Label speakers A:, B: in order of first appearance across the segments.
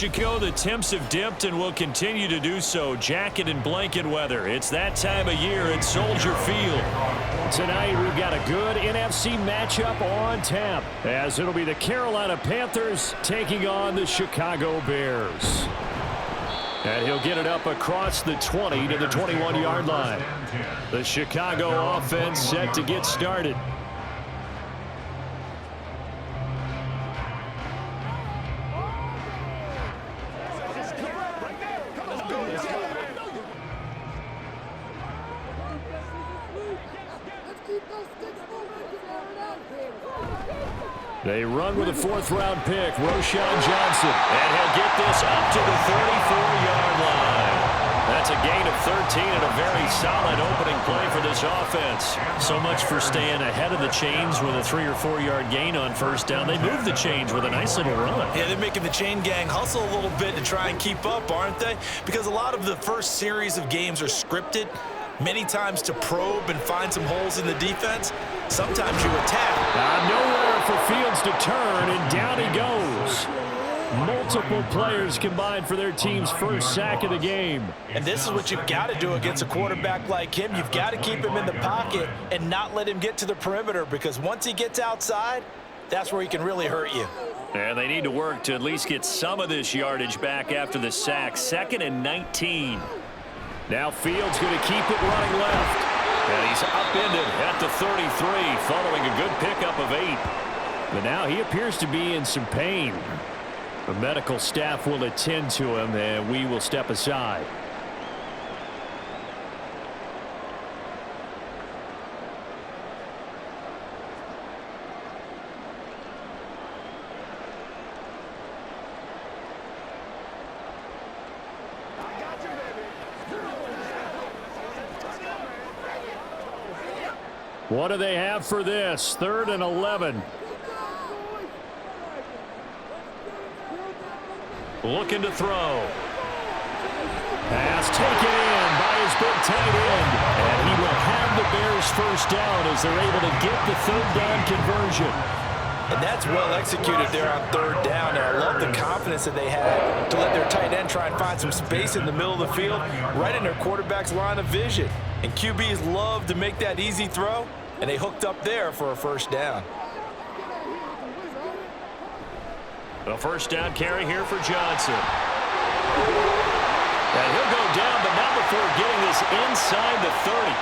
A: Chicago, the temps have dipped and will continue to do so. Jacket and blanket weather. It's that time of year at Soldier Field.
B: Tonight, we've got a good NFC matchup on tap, as it'll be the Carolina Panthers taking on the Chicago Bears. And he'll get it up across the 20 to the 21-yard line. The Chicago offense set to get started. They run with a fourth-round pick, Roschon Johnson.
A: And he'll get this up to the 34-yard line. That's a gain of 13 and a very solid opening play for this offense. So much for staying ahead of the chains with a 3- or 4-yard gain on first down. They move the chains with a nice little run.
C: Yeah, they're making the chain gang hustle a little bit to try and keep up, aren't they? Because a lot of the first series of games are scripted, many times to probe and find some holes in the defense. Sometimes you attack.
B: Nowhere for Fields to turn, and down he goes. Multiple players combined for their team's first sack of the game.
C: And this is what you've got to do against a quarterback like him. You've got to keep him in the pocket and not let him get to the perimeter, because once he gets outside, that's where he can really hurt you.
A: And they need to work to at least get some of this yardage back after the sack. 2nd and 19.
B: Now Fields going to keep it running left.
A: And he's upended at the 33 following a good pickup of 8.
B: But now he appears to be in some pain. The medical staff will attend to him, and we will step aside. What do they have for this? 3rd and 11.
A: Looking to throw.
B: Pass taken in by his big tight end. And he will have the Bears first down as they're able to get the 3rd down conversion.
C: And that's well executed there on 3rd down. And I love the confidence that they had to let their tight end try and find some space in the middle of the field, right in their quarterback's line of vision. And QBs love to make that easy throw, and they hooked up there for a first down.
A: A first down carry here for Johnson. And he'll go down, but not before getting this inside the 30.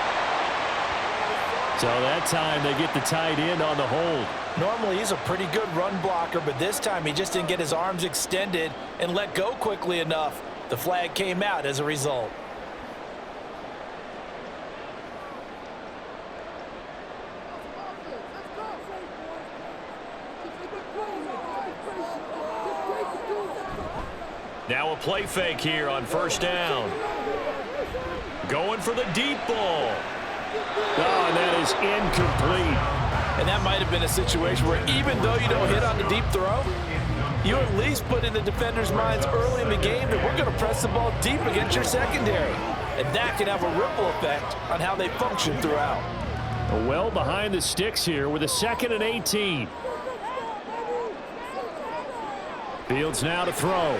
B: So that time they get the tight end on the hold.
C: Normally he's a pretty good run blocker, but this time he just didn't get his arms extended and let go quickly enough. The flag came out as a result.
A: Now a play fake here on first down. Going for the deep ball.
B: Oh, and that is incomplete.
C: And that might have been a situation where even though you don't hit on the deep throw, you at least put in the defender's minds early in the game that we're going to press the ball deep against your secondary. And that can have a ripple effect on how they function throughout.
B: Well behind the sticks here with a 2nd and 18. Fields now to throw.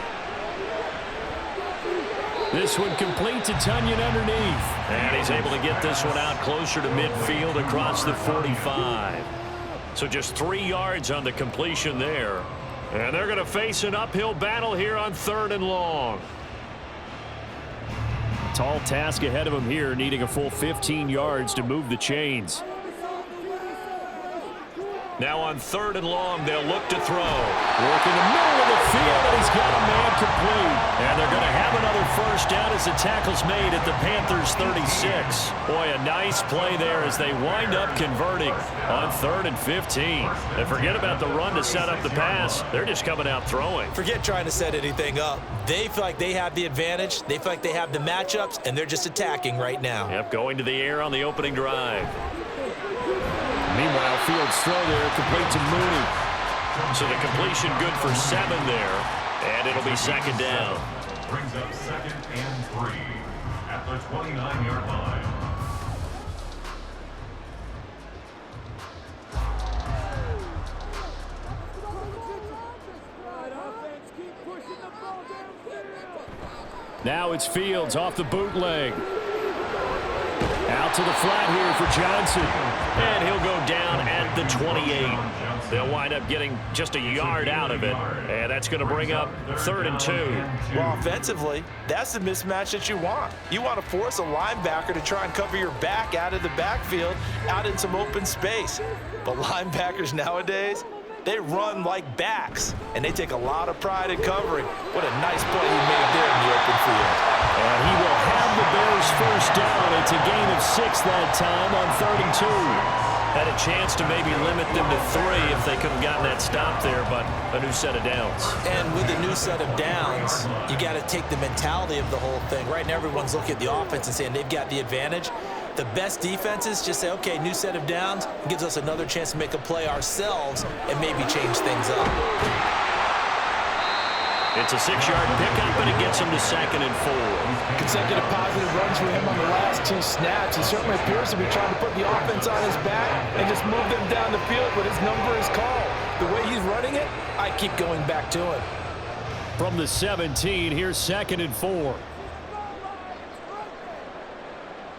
B: This one complete to Tunyon underneath.
A: And he's able to get this one out closer to midfield across the 45. So just 3 yards on the completion there. And they're going to face an uphill battle here on 3rd and long.
B: Tall task ahead of him here, needing a full 15 yards to move the chains.
A: Now on 3rd and long, they'll look to throw.
B: Work in the middle of the field, and he's got a man complete.
A: And they're going to have another first down as the tackle's made at the Panthers' 36. Boy, a nice play there as they wind up converting on 3rd and 15. And forget about the run to set up the pass. They're just coming out throwing.
C: Forget trying to set anything up. They feel like they have the advantage. They feel like they have the matchups, and they're just attacking right now.
A: Yep, going to the air on the opening drive.
B: Meanwhile, Fields' throw there complete to Mooney.
A: So the completion good for 7 there, and it'll be 2nd down.
D: Brings up 2nd and 3 at the 29-yard line.
E: Offense, keep pushing the ball down.
B: Now it's Fields off the bootleg. Out to the flat here for Johnson.
A: And he'll go down at the 28. They'll wind up getting just a yard out of it. And that's going to bring up 3rd and 2.
C: Well, offensively, that's the mismatch that you want. You want to force a linebacker to try and cover your back out of the backfield, out in some open space. But linebackers nowadays, they run like backs, and they take a lot of pride in covering. What a nice play he made there in the open field.
B: And he will have the Bears first down. It's a gain of 6 that time on 3rd and 2.
A: Had a chance to maybe limit them to 3 if they could have gotten that stop there, but a new set of downs.
C: And with a new set of downs, you got to take the mentality of the whole thing. Right now, everyone's looking at the offense and saying they've got the advantage. The best defenses just say, okay, new set of downs, gives us another chance to make a play ourselves and maybe change things up.
A: It's a 6-yard pickup, and it gets him to 2nd and 4.
C: Consecutive positive runs for him on the last 2 snaps. He certainly appears to be trying to put the offense on his back and just move them down the field, but his number is called. The way he's running it, I keep going back to him.
B: From the 17, here's 2nd and 4.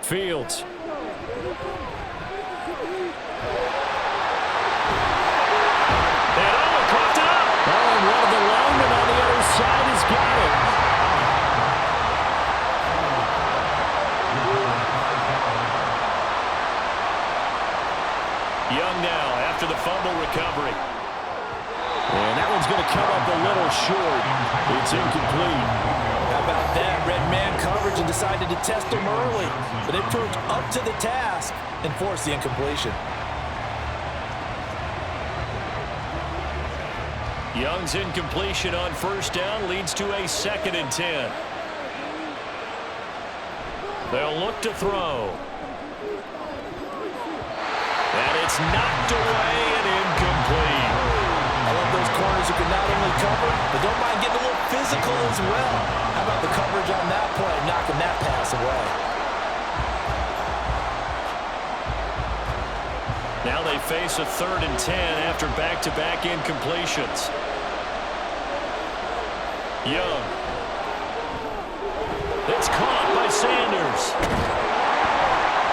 B: Fields. And one of the linemen on the other side has got it.
A: Young now after the fumble recovery.
B: And that one's going to come up a little short. It's incomplete.
C: How about that? Red man coverage and decided to test him early. But it proved up to the task and forced the incompletion.
A: Young's incompletion on 1st down leads to a 2nd and 10. They'll look to throw. And it's knocked away and incomplete.
C: I love those corners who can not only cover, but don't mind getting a little physical as well. How about the coverage on that play, knocking that pass away?
A: Now they face a 3rd and 10 after back-to-back incompletions. Young. It's caught by Sanders.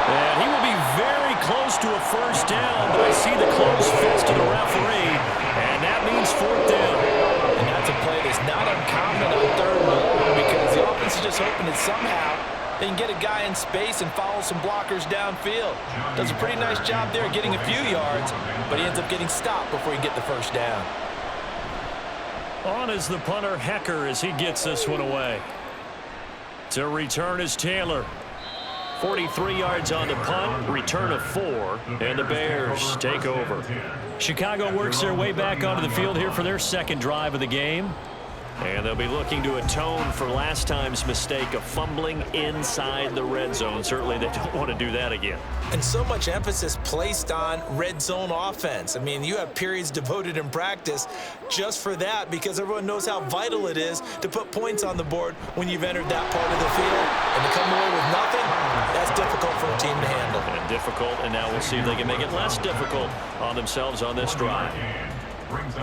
A: And he will be very close to a first down, but I see the closed fist of the referee, and that means 4th down.
C: And that's a play that's not uncommon on 3rd and long because the offense is just hoping that somehow they can get a guy in space and follow some blockers downfield. Does a pretty nice job there getting a few yards, but he ends up getting stopped before he can get the first down.
A: On is the punter, Hecker, as he gets this one away. To return is Taylor. 43 yards on the punt, return of 4, and the Bears take over. Chicago works their way back onto the field here for their 2nd drive of the game. And they'll be looking to atone for last time's mistake of fumbling inside the red zone. Certainly they don't want to do that again.
C: And so much emphasis placed on red zone offense. I mean, you have periods devoted in practice just for that because everyone knows how vital it is to put points on the board when you've entered that part of the field. And to come away with nothing, that's difficult for a team to handle.
A: And difficult, and now we'll see if they can make it less difficult on themselves on this drive.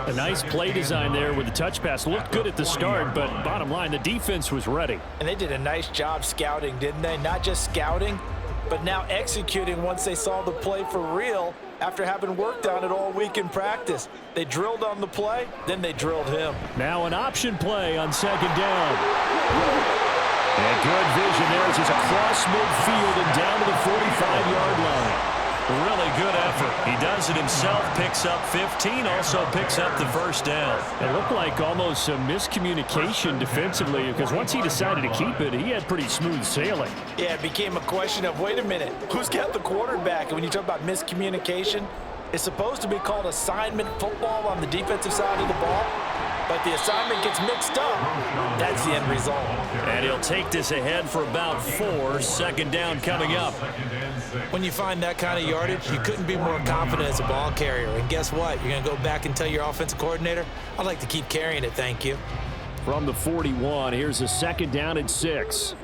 B: A nice play design there with the touch pass. Looked good at the start, but bottom line, the defense was ready.
C: And they did a nice job scouting, didn't they? Not just scouting, but now executing once they saw the play for real after having worked on it all week in practice. They drilled on the play, then they drilled him.
B: Now an option play on 2nd down. And good vision there as he's across midfield and down to the 45-yard line.
A: Really good effort. He does it himself, picks up 15, also picks up the first down.
B: It looked like almost some miscommunication defensively because once he decided to keep it, he had pretty smooth sailing.
C: Yeah, it became a question of, wait a minute, who's got the quarterback? And when you talk about miscommunication, it's supposed to be called assignment football on the defensive side of the ball. But the assignment gets mixed up. That's the end result.
A: And he'll take this ahead for about 4. 2nd down coming up.
C: When you find that kind of yardage, you couldn't be more confident as a ball carrier. And guess what? You're going to go back and tell your offensive coordinator, I'd like to keep carrying it, thank you.
B: From the 41, here's a 2nd down and 6.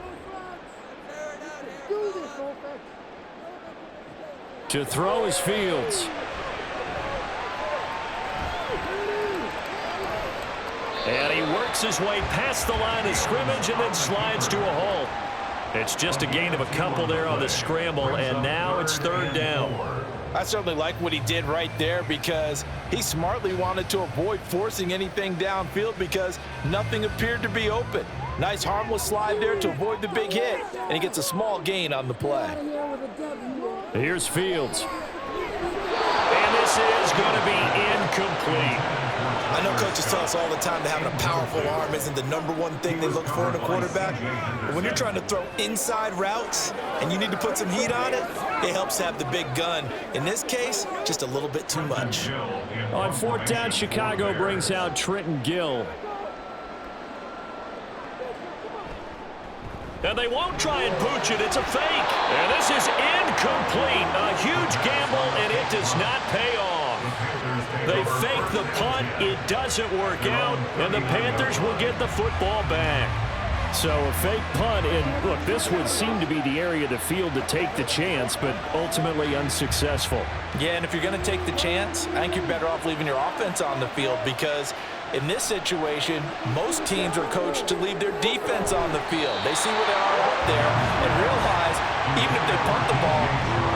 B: To throw is
A: And he works his way past the line of scrimmage and then slides to a halt. It's just a gain of a couple there on the scramble, and now it's third down.
C: I certainly like what he did right there because he smartly wanted to avoid forcing anything downfield because nothing appeared to be open. Nice harmless slide there to avoid the big hit, and he gets a small gain on the play.
B: Here's Fields.
A: And this is going to be incomplete.
E: I know coaches tell us all the time that having a powerful arm isn't the #1 thing they look for in a quarterback. But when you're trying to throw inside routes and you need to put some heat on it, it helps to have the big gun. In this case, just a little bit too much.
B: On fourth down, Chicago brings out Trenton Gill.
A: And they won't try and pooch it. It's a fake. And this is incomplete. A huge gamble, and it does not pay off. They fake the punt. It doesn't work out, and the Panthers will get the football back.
B: So a fake punt, and look, this would seem to be the area of the field to take the chance, but ultimately unsuccessful.
C: Yeah, and if you're going to take the chance, I think you're better off leaving your offense on the field because in this situation, most teams are coached to leave their defense on the field. They see where they are out there and realize even if they punt the ball,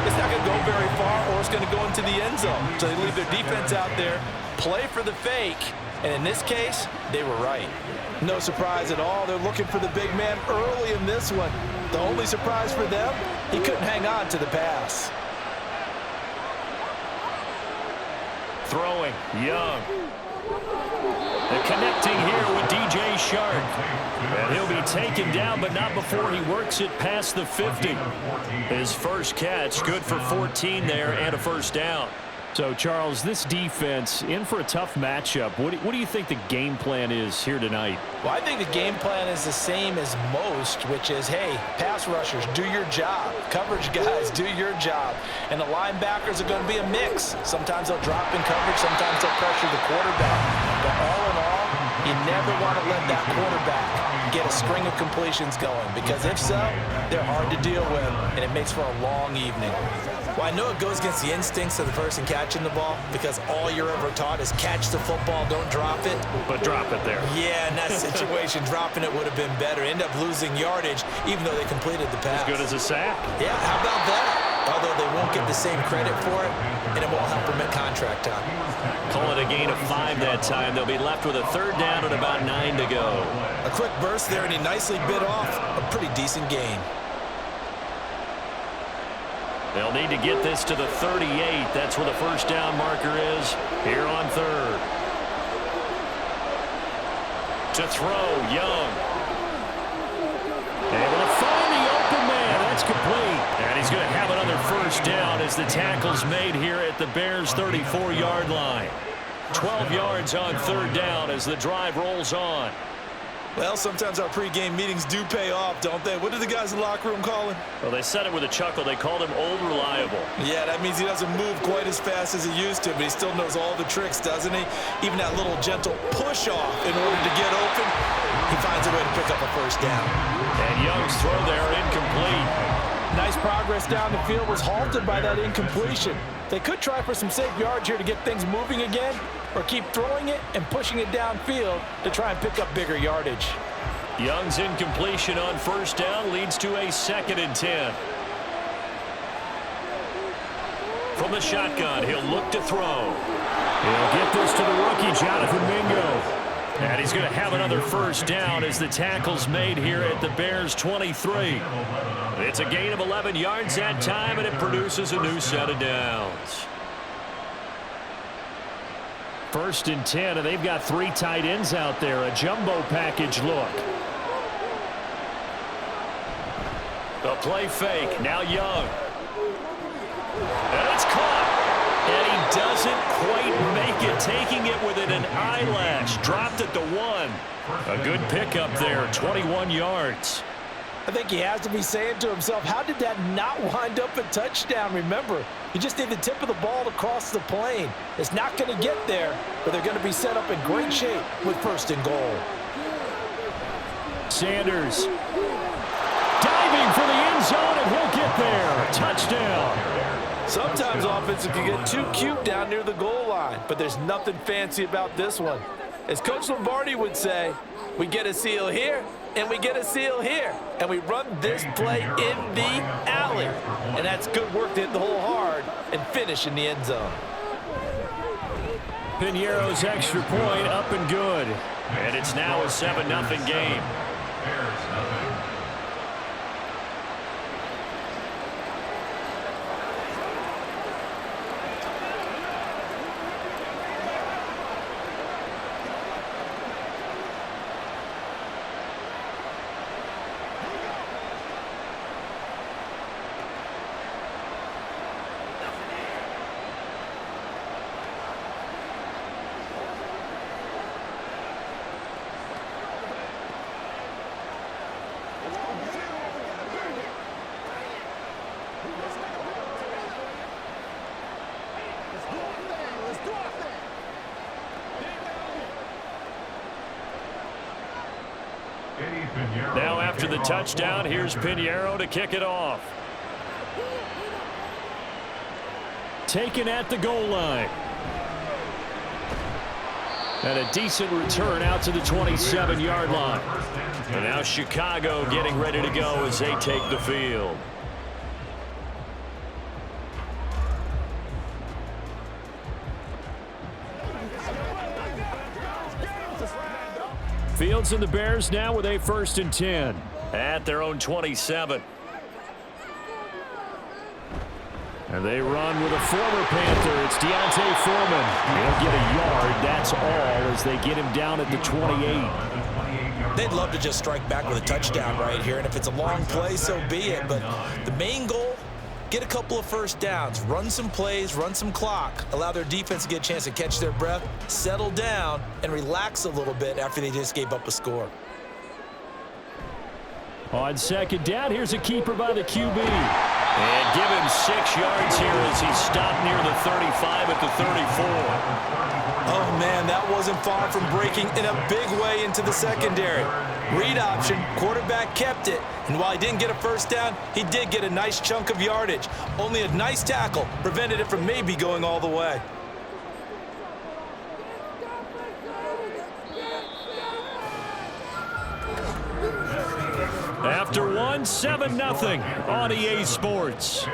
C: it's not going to go very far or it's going to go into the end zone. So they leave their defense out there, play for the fake, and in this case, they were right. No surprise at all. They're looking for the big man early in this one. The only surprise for them, he couldn't hang on to the pass.
A: Throwing, Young. They're connecting here with DJ Shark. And he'll be taken down, but not before he works it past the 50. His first catch, good for 14 there and a first down.
B: So, Charles, this defense in for a tough matchup. What do you think the game plan is here tonight?
C: Well, I think the game plan is the same as most, which is, hey, pass rushers, do your job. Coverage guys, do your job. And the linebackers are going to be a mix. Sometimes they'll drop in coverage, sometimes they'll pressure the quarterback. But all in all, you never want to let that quarterback get a string of completions going, because if so, they're hard to deal with, and it makes for a long evening.
E: Well, I know it goes against the instincts of the person catching the ball because all you're ever taught is catch the football, don't drop it.
A: But drop it there.
E: Yeah, in that situation, dropping it would have been better. End up losing yardage even though they completed the pass.
A: As good as a sack.
E: Yeah, how about that? Although they won't get the same credit for it, and it won't help them at contract time.
A: Call it a gain of 5 that time. They'll be left with a third down and about 9 to go.
E: A quick burst there, and he nicely bit off a pretty decent gain.
A: They'll need to get this to the 38. That's where the first down marker is here on third. To throw, Young.
B: Able to find the open man. That's complete.
A: And he's going to have another first down as the tackle's made here at the Bears' 34-yard line. 12 yards on third down as the drive rolls on.
E: Well, sometimes our pregame meetings do pay off, don't they? What do the guys in the locker room call him?
A: Well, they said it with a chuckle. They called him Old Reliable.
E: Yeah, that means he doesn't move quite as fast as he used to, but he still knows all the tricks, doesn't he? Even that little gentle push-off in order to get open, he finds a way to pick up a first down.
A: And Young's throw there incomplete.
C: Nice progress down the field was halted by that incompletion. They could try for some safe yards here to get things moving again, or keep throwing it and pushing it downfield to try and pick up bigger yardage.
A: Young's incompletion on first down leads to a 2nd and 10. From the shotgun, he'll look to throw.
B: He'll get this to the rookie, Jonathan Mingo.
A: And he's going to have another first down as the tackle's made here at the Bears' 23. It's a gain of 11 yards that time, and it produces a new set of downs.
B: 1st and 10, and they've got 3 tight ends out there. A jumbo package look.
A: The play fake. Now Young. And it's caught. And he doesn't quite make it, taking it within an eyelash. Dropped at the 1. A good pickup there, 21 yards.
C: I think he has to be saying to himself, how did that not wind up a touchdown? Remember, you just need the tip of the ball to cross the plane. It's not going to get there, but they're going to be set up in great shape with 1st and goal.
B: Sanders diving for the end zone, and he'll get there. Touchdown.
C: Sometimes offenses can get too cute down near the goal line, but there's nothing fancy about this one. As Coach Lombardi would say, we get a seal here, and we get a seal here. And we run this play in the alley. And that's good work to hit the hole hard and finish in the end zone.
B: Piñeiro's extra point up and good.
A: And it's now a 7-0 game.
D: Bears nothing.
B: Now after the touchdown, here's Piñeiro to kick it off. Taken at the goal line. And a decent return out to the 27-yard line. And now Chicago getting ready to go as they take the field. Fields and the Bears now with a 1st and 10.
A: At their own 27.
B: And they run with a former Panther. It's Deontay Foreman. He'll get a yard. That's all as they get him down at the 28.
E: They'd love to just strike back with a touchdown right here, and if it's a long play, so be it. But the main goal, get a couple of first downs, run some plays, run some clock, allow their defense to get a chance to catch their breath, settle down, and relax a little bit after they just gave up a score.
B: On 2nd down, here's a keeper by the QB.
A: And give him 6 yards here as he stopped near the 35 at the 34.
E: Oh, man, that wasn't far from breaking in a big way into the secondary. Read option, quarterback kept it. And while he didn't get a first down, he did get a nice chunk of yardage. Only a nice tackle prevented it from maybe going all the way.
B: After one, 7-0 on EA Sports.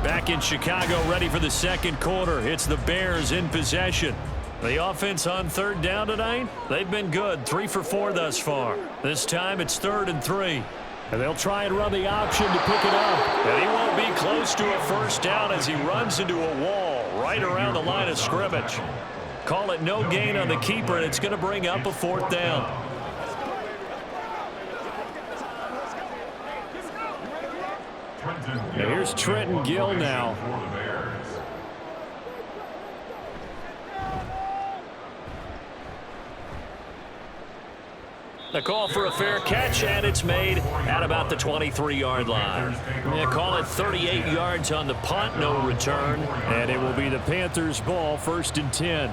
B: Back in Chicago, ready for the 2nd quarter. It's the Bears in possession. The offense on 3rd down tonight, they've been good. 3 for 4 thus far. This time it's 3rd and 3. And they'll try and run the option to pick it up.
A: And he won't be close to a first down as he runs into a wall right around the line of scrimmage. Call it no gain on the keeper, and it's going to bring up a 4th down.
B: And here's Trenton Gill now.
A: The call for a fair catch, and it's made at about the 23-yard line.
B: They call it 38 yards on the punt, no return. And it will be the Panthers' ball, 1st and 10.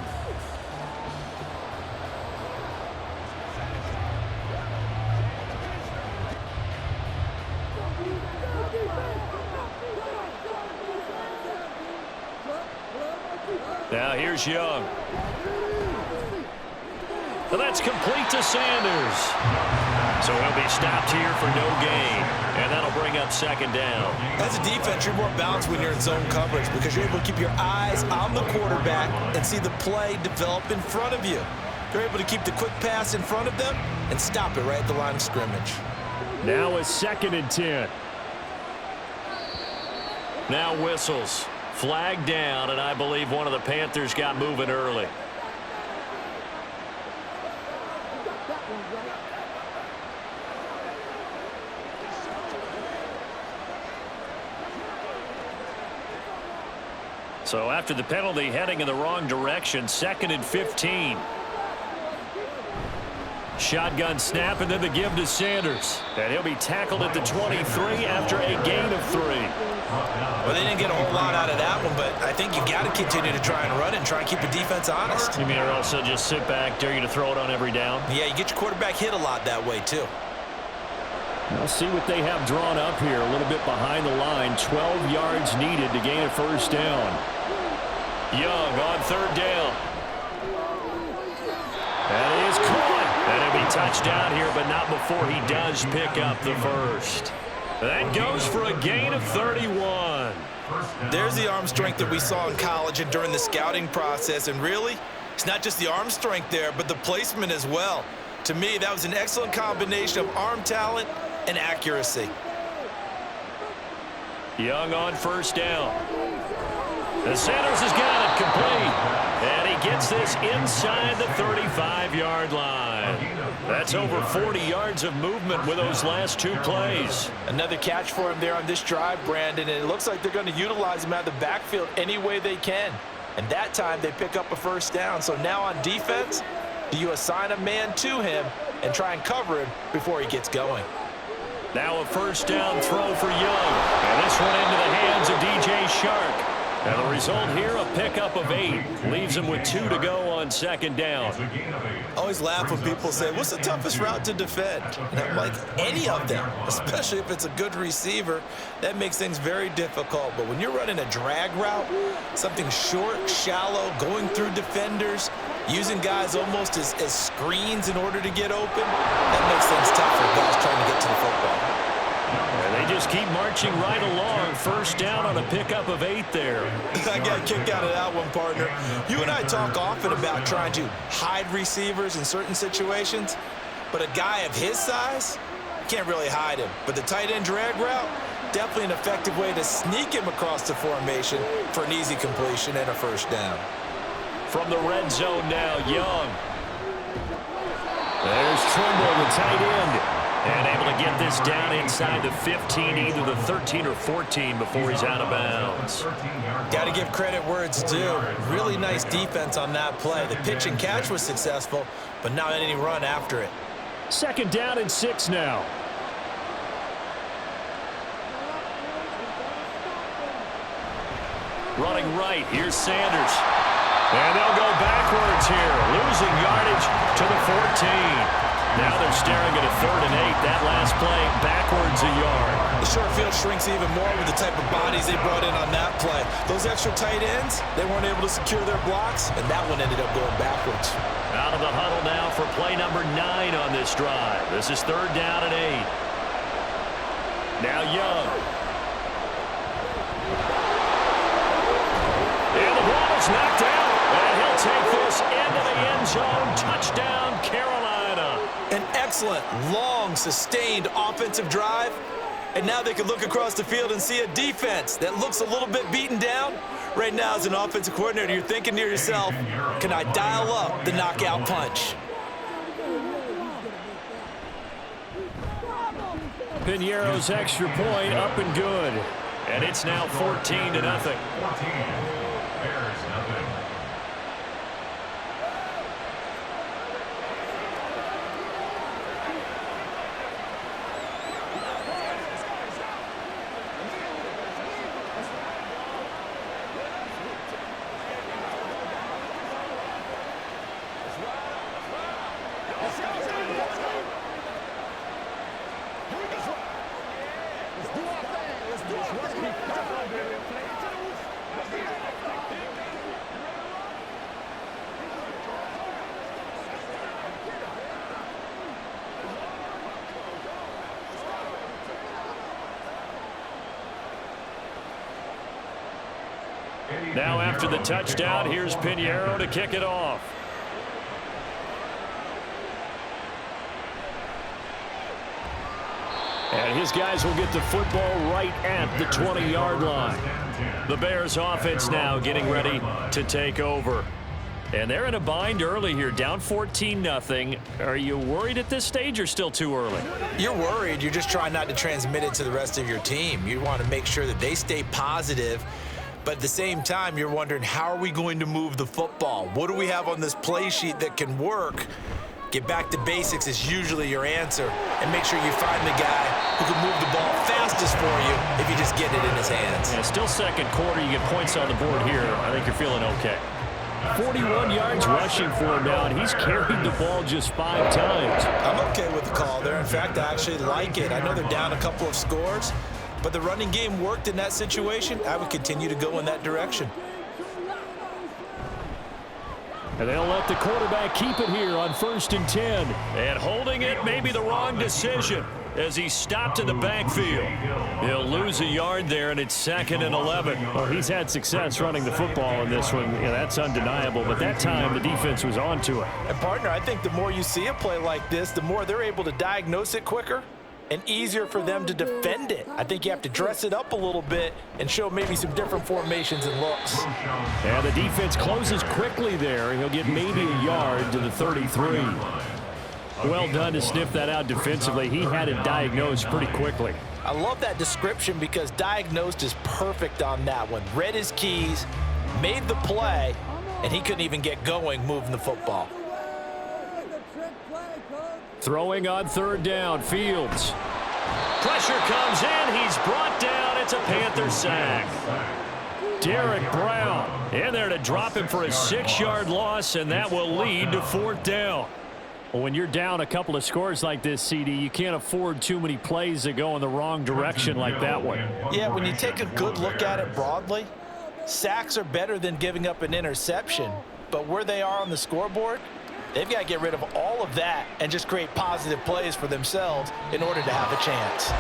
B: Now here's Young. And that's complete to Sanders.
A: So he'll be stopped here for no gain. And that'll bring up 2nd down.
E: As a defense, you're more balanced when you're in zone coverage because you're able to keep your eyes on the quarterback and see the play develop in front of you. You're able to keep the quick pass in front of them and stop it right at the line of scrimmage.
B: Now a 2nd and 10.
A: Now whistles. Flag down, and I believe one of the Panthers got moving early.
B: So after the penalty, heading in the wrong direction, 2nd and 15. Shotgun snap, and then the give to Sanders. And he'll be tackled at the 23 after a gain of 3.
E: Well, they didn't get a whole lot out of that one, but I think you got to continue to try and run and try and keep the defense honest.
A: You mean or else they'll just sit back, dare you to throw it on every down?
E: Yeah, you get your quarterback hit a lot that way, too.
B: We'll see what they have drawn up here. A little bit behind the line. 12 yards needed to gain a first down.
A: Young on third down. That is caught. And it'll be touchdown here, but not before he does pick up the first. That goes for a gain of 31.
E: There's the arm strength that we saw in college and during the scouting process. And really, it's not just the arm strength there, but the placement as well. To me, that was an excellent combination of arm talent and accuracy.
A: Young on first down. The Sanders has got it complete. And he gets this inside the 35-yard line. That's over 40 yards of movement with those last two plays.
C: Another catch for him there on this drive, Brandon, and it looks like they're going to utilize him out of the backfield any way they can. And that time they pick up a first down. So now on defense, do you assign a man to him and try and cover him before he gets going?
A: Now a first down throw for Young. And this one into the hands of DJ Shark. And the result here, a pickup of 8. Leaves him with 2 to go on second down.
E: I always laugh when people say, what's the toughest route to defend? And I'm like, any of them, especially if it's a good receiver. That makes things very difficult. But when you're running a drag route, something short, shallow, going through defenders, using guys almost as screens in order to get open, that makes things tough for guys trying to get to the football.
A: And they just keep marching right along. First down on a pickup of 8 there.
E: I got a kick out of that one, partner. You and I talk often about trying to hide receivers in certain situations, but a guy of his size, can't really hide him. But the tight end drag route, definitely an effective way to sneak him across the formation for an easy completion and a first down.
A: From the red zone now, Young. There's Trimble, the tight end. And able to get this down inside the 15, either the 13 or 14 before he's out of bounds.
E: Got to give credit where it's due. Really nice defense on that play. The pitch and catch was successful, but not any run after it.
B: Second down and 6 now.
A: Running right, here's Sanders. And they'll go backwards here, losing yardage to the 14. Now they're staring at a 3rd and 8. That last play, backwards a yard.
E: The short field shrinks even more with the type of bodies they brought in on that play. Those extra tight ends, they weren't able to secure their blocks, and that one ended up going backwards.
A: Out of the huddle now for play number 9 on this drive. This is 3rd down and 8. Now Young. And the ball is knocked out. And he'll take this into the end zone. Touchdown, Carolina.
E: An excellent, long, sustained offensive drive. And now they can look across the field and see a defense that looks a little bit beaten down. Right now, as an offensive coordinator, you're thinking to yourself, can I dial up the knockout punch?
B: Piñeiro's extra point up and good.
A: And it's now 14-0.
D: 14. Bears nothing.
A: Now after the touchdown, here's Piñeiro to kick it off. And his guys will get the football right at the 20-yard line. The Bears offense now getting ready to take over. And they're in a bind early here, down 14-0. Are you worried at this stage or still too early?
E: You're worried. You're just trying not to transmit it to the rest of your team. You want to make sure that they stay positive. But at the same time, you're wondering, how are we going to move the football? What do we have on this play sheet that can work? Get back to basics is usually your answer. And make sure you find the guy who can move the ball fastest for you if you just get it in his hands.
A: Yeah, still second quarter. You get points on the board here. I think you're feeling okay.
B: 41 yards rushing for him now, and he's carried the ball just 5 times.
E: I'm okay with the call there. In fact, I actually like it. I know they're down a couple of scores, but the running game worked in that situation. I would continue to go in that direction.
B: And they'll let the quarterback keep it here on 1st and 10.
A: And holding it may be the wrong decision as he stopped in the backfield. He'll lose a yard there, and it's 2nd and 11.
B: Well, he's had success running the football in this one. Yeah, that's undeniable. But that time, the defense was onto it.
C: And, partner, I think the more you see a play like this, the more they're able to diagnose it quicker and easier for them to defend it. I think you have to dress it up a little bit and show maybe some different formations and looks.
B: And the defense closes quickly there. He'll get maybe a yard to the 33. Well done to sniff that out defensively. He had it diagnosed pretty quickly.
C: I love that description because diagnosed is perfect on that one. Read his keys, made the play, and he couldn't even get going moving the football.
B: Throwing on 3rd down, Fields.
A: Pressure comes in. He's brought down. It's a Panther sack.
B: Derek Brown
A: In there to drop him for a 6-yard loss, and that will lead to 4th down.
B: Well, when you're down a couple of scores like this, CD, you can't afford too many plays that go in the wrong direction like that one.
C: Yeah, when you take a good look at it broadly, sacks are better than giving up an interception. But where they are on the scoreboard, they've got to get rid of all of that and just create positive plays for themselves in order to have a chance.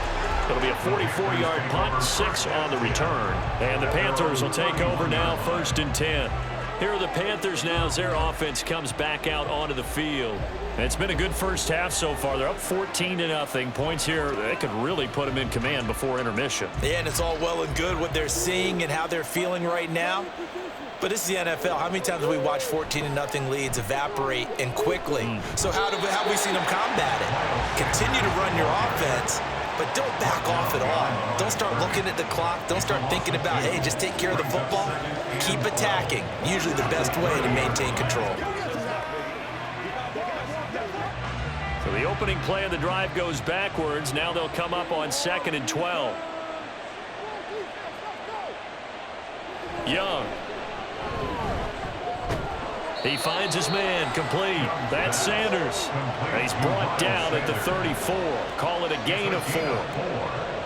A: It'll be a 44-yard punt, 6 on the return. And the Panthers will take over now, 1st and 10. Here are the Panthers now as their offense comes back out onto the field. And it's been a good first half so far. They're up 14-0. Points here, they could really put them in command before intermission.
E: Yeah, and it's all well and good what they're seeing and how they're feeling right now. But this is the NFL. How many times have we watched 14-0 leads evaporate and quickly? So how have we seen them combat it? Continue to run your offense, but don't back off at all. Don't start looking at the clock. Don't start thinking about, hey, just take care of the football. Keep attacking. Usually the best way to maintain control.
A: So the opening play of the drive goes backwards. Now they'll come up on 2nd and 12. Young. He finds his man, complete. That's Sanders. And he's brought down at the 34. Call it a gain of 4.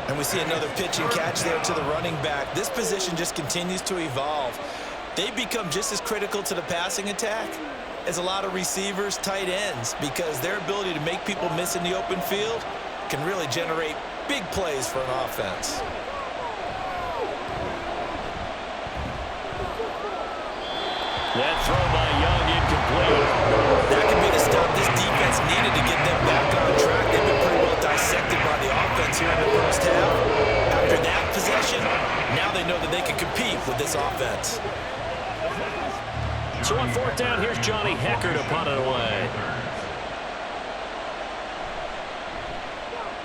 E: And we see another pitch and catch there to the running back. This position just continues to evolve. They become just as critical to the passing attack as a lot of receivers, tight ends, because their ability to make people miss in the open field can really generate big plays for an offense.
A: That throw by Young incomplete.
E: That could be the stop this defense needed to get them back on track. They've been pretty well dissected by the offense here in the first half. After that possession, now they know that they can compete with this offense.
A: So on 4th down, here's Johnny Hecker to punt it away.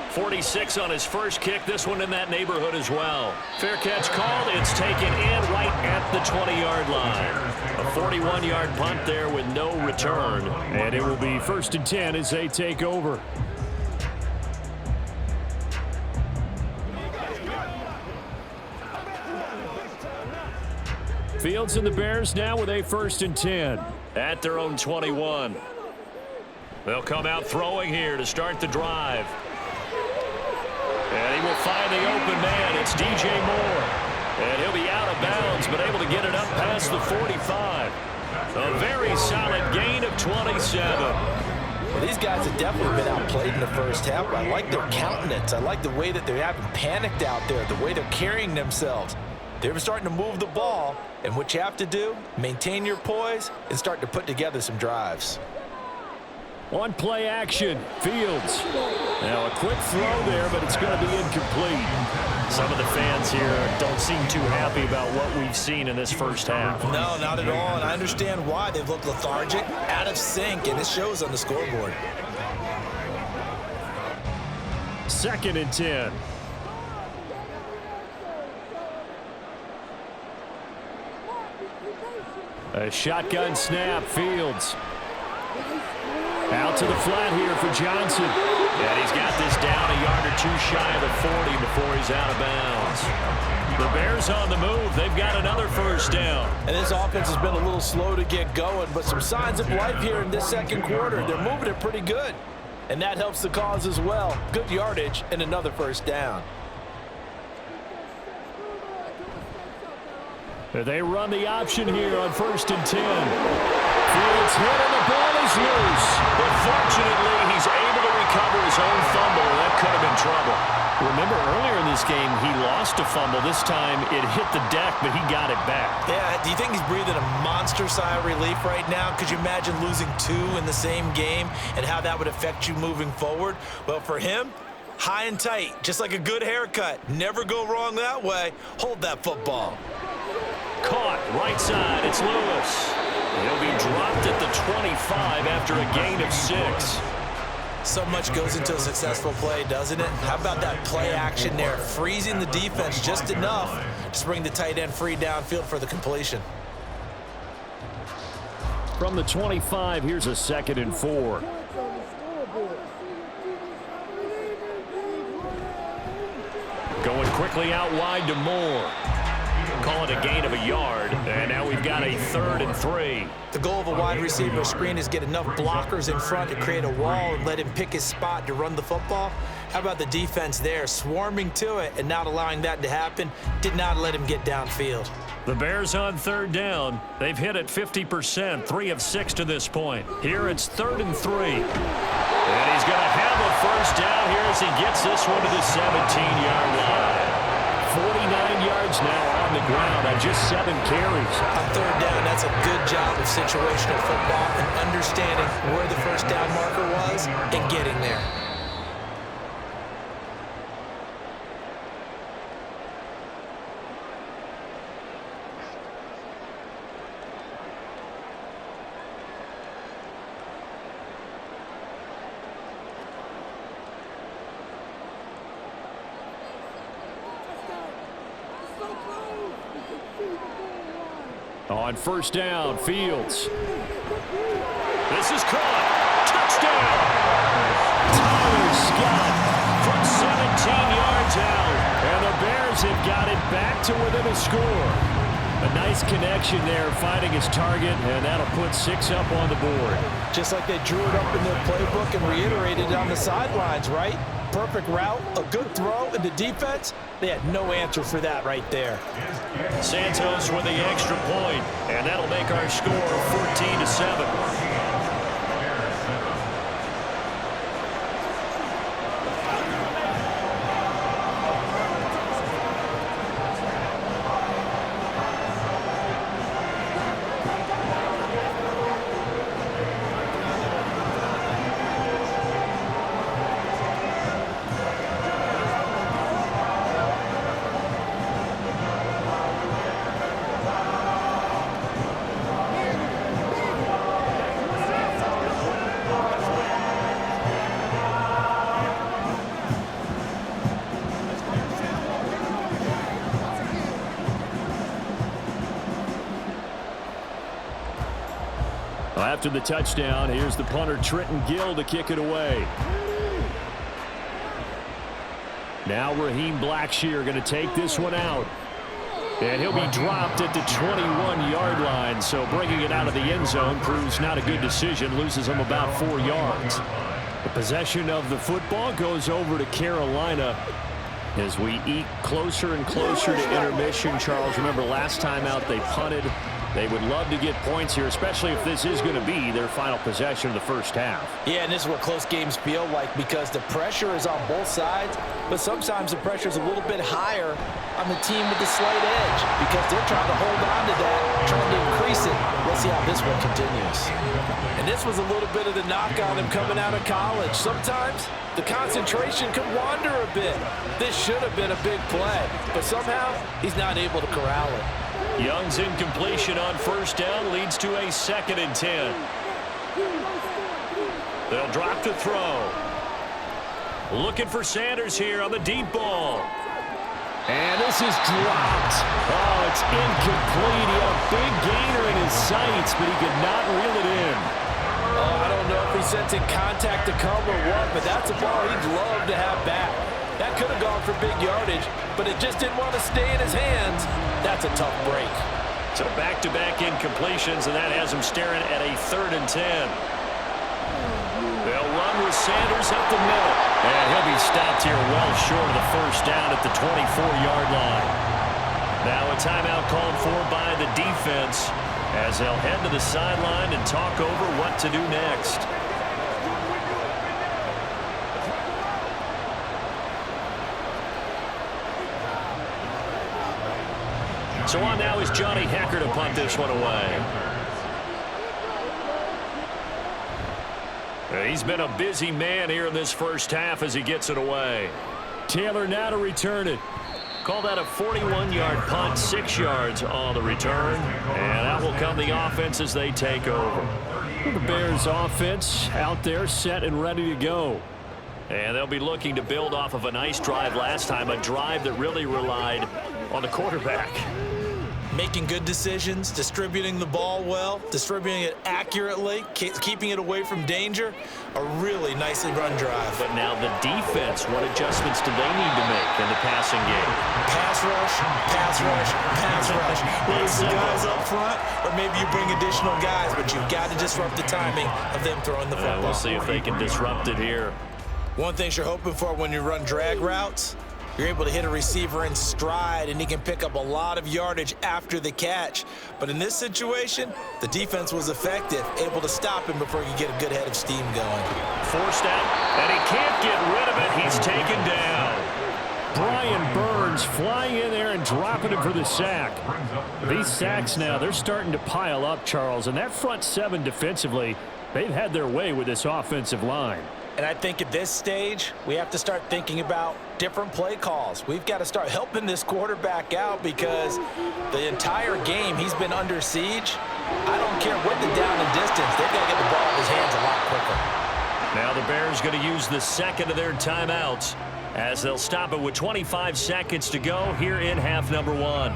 A: 46 on his first kick. This one in that neighborhood as well. Fair catch called. It's taken in right at the 20-yard line. A 41-yard punt there with no return.
B: And it will be 1st and 10 as they take over. Fields and the Bears now with a 1st and 10.
A: At their own 21. They'll come out throwing here to start the drive. And he will find the open man. It's DJ Moore. And he'll be out of bounds, but able to get it up past the 45. A very solid gain of 27.
C: Well, these guys have definitely been outplayed in the first half. I like their countenance. I like the way that they haven't panicked out there, the way they're carrying themselves. They're starting to move the ball, and what you have to do, maintain your poise and start to put together some drives.
B: On play action, Fields. Now a quick throw there, but it's going to be incomplete.
A: Some of the fans here don't seem too happy about what we've seen in this first half.
E: No, not at all, and I understand why. They've looked lethargic, out of sync, and it shows on the scoreboard.
B: 2nd and 10. A shotgun snap, Fields. Out to the flat here for Johnson.
A: And he's got this down a yard or two shy of the 40 before he's out of bounds. The Bears on the move. They've got another 1st down.
C: And this offense has been a little slow to get going, but some signs of life here in this second quarter. They're moving it pretty good, and that helps the cause as well. Good yardage and another 1st down.
B: They run the option here on 1st and 10. Fields hit and the ball is loose.
A: But fortunately, he's able to recover his own fumble. That could have been trouble.
B: Remember earlier in this game, he lost a fumble. This time it hit the deck, but he got it back.
E: Yeah, do you think he's breathing a monster sigh of relief right now? Could you imagine losing 2 in the same game and how that would affect you moving forward? Well, for him, high and tight, just like a good haircut. Never go wrong that way. Hold that football.
A: Caught, right side, it's Lewis. He'll be dropped at the 25 after a gain of 6.
E: So much goes into a successful play, doesn't it? How about that play action there? Freezing the defense just enough to bring the tight end free downfield for the completion.
B: From the 25, here's a 2nd and 4. Going quickly out wide to Moore. Call it a gain of a yard, and now we've got a 3rd and 3.
E: The goal of a wide receiver screen is get enough blockers in front to create a wall and let him pick his spot to run the football. How about the defense there, swarming to it and not allowing that to happen? Did not let him get downfield.
A: The Bears on 3rd down. They've hit it 50%, 3 of 6 to this point. Here it's 3rd and 3. And he's going to have a 1st down here as he gets this one to the 17-yard line.
B: 49 yards now on the ground on just 7 carries.
E: On 3rd down, that's a good job of situational football and understanding where the 1st down marker was and getting there.
B: On 1st down, Fields.
A: This is caught. Touchdown.
B: Tyler Scott
A: From 17 yards out.
B: and the Bears have got it back to within a score. A nice connection there, finding his target, and that'll put 6 up on the board.
C: Just like they drew it up in their playbook and reiterated it on the sidelines, right? Perfect route, a good throw, and the defense, they had no answer for that right there.
A: Santos with the extra point, and that'll make our score 14-7.
B: After the touchdown, here's the punter Trenton Gill to kick it away. Now Raheem Blackshear going to take this one out. And he'll be dropped at the 21-yard line, so bringing it out of the end zone proves not a good decision, loses him about 4 yards. The possession of the football goes over to Carolina as we eat closer and closer to intermission. Charles, remember last time out they punted. They would love to get points here, especially if this is going to be their final possession of the 1st half.
C: Yeah, and this is what close games feel like because the pressure is on both sides, but sometimes the pressure is a little bit higher on the team with the slight edge because they're trying to hold on to that, trying to increase it. Let's see how this one continues. And this was a little bit of the knock on him coming out of college. Sometimes the concentration can wander a bit. This should have been a big play, but somehow he's not able to corral it.
A: Young's incompletion on 1st down leads to a 2nd and 10. They'll drop to throw. Looking for Sanders here on the deep ball.
B: And this is dropped. Oh, it's incomplete. He had a big gainer in his sights, but he could not reel it in.
C: Oh, I don't know if he's sensing contact to come or what, but that's a ball he'd love to have back. That could have gone for big yardage, but it just didn't want to stay in his hands. That's a tough break.
A: So back-to-back incompletions, and that has him staring at a 3rd and 10. They'll run with Sanders up the middle. And he'll be stopped here well short of the 1st down at the 24-yard line. Now a timeout called for by the defense as they'll head to the sideline and talk over what to do next. So on now is Johnny Hecker to punt this one away. He's been a busy man here in this first half as he gets it away.
B: Taylor now to return it.
A: Call that a 41-yard punt, 6 yards on the return. And out will come the offense as they take over.
B: The Bears offense out there set and ready to go.
A: And they'll be looking to build off of a nice drive last time, a drive that really relied on the quarterback.
E: Making good decisions, distributing the ball well, distributing it accurately, keeping it away from danger. A really nicely run drive.
A: But now the defense, what adjustments do they need to make in the passing game?
E: Pass rush, pass rush, pass rush. Whether it's the guys up front or maybe you bring additional guys, but you've got to disrupt the timing of them throwing the football.
A: We'll see if they can disrupt it here.
E: One thing you're hoping for when you run drag routes, you're able to hit a receiver in stride, and he can pick up a lot of yardage after the catch. But in this situation, the defense was effective, able to stop him before he could get a good head of steam going.
A: Forced out, and he can't get rid of it. He's taken down.
B: Brian Burns flying in there and dropping him for the sack. These sacks now, they're starting to pile up, Charles. And that front seven defensively, they've had their way with this offensive line.
C: And I think at this stage, we have to start thinking about different play calls. We've got to start helping this quarterback out because the entire game he's been under siege. I don't care what the down and distance. They've got to get the ball in his hands a lot quicker.
A: Now the Bears going to use the second of their timeouts as they'll stop it with 25 seconds to go here in half number one.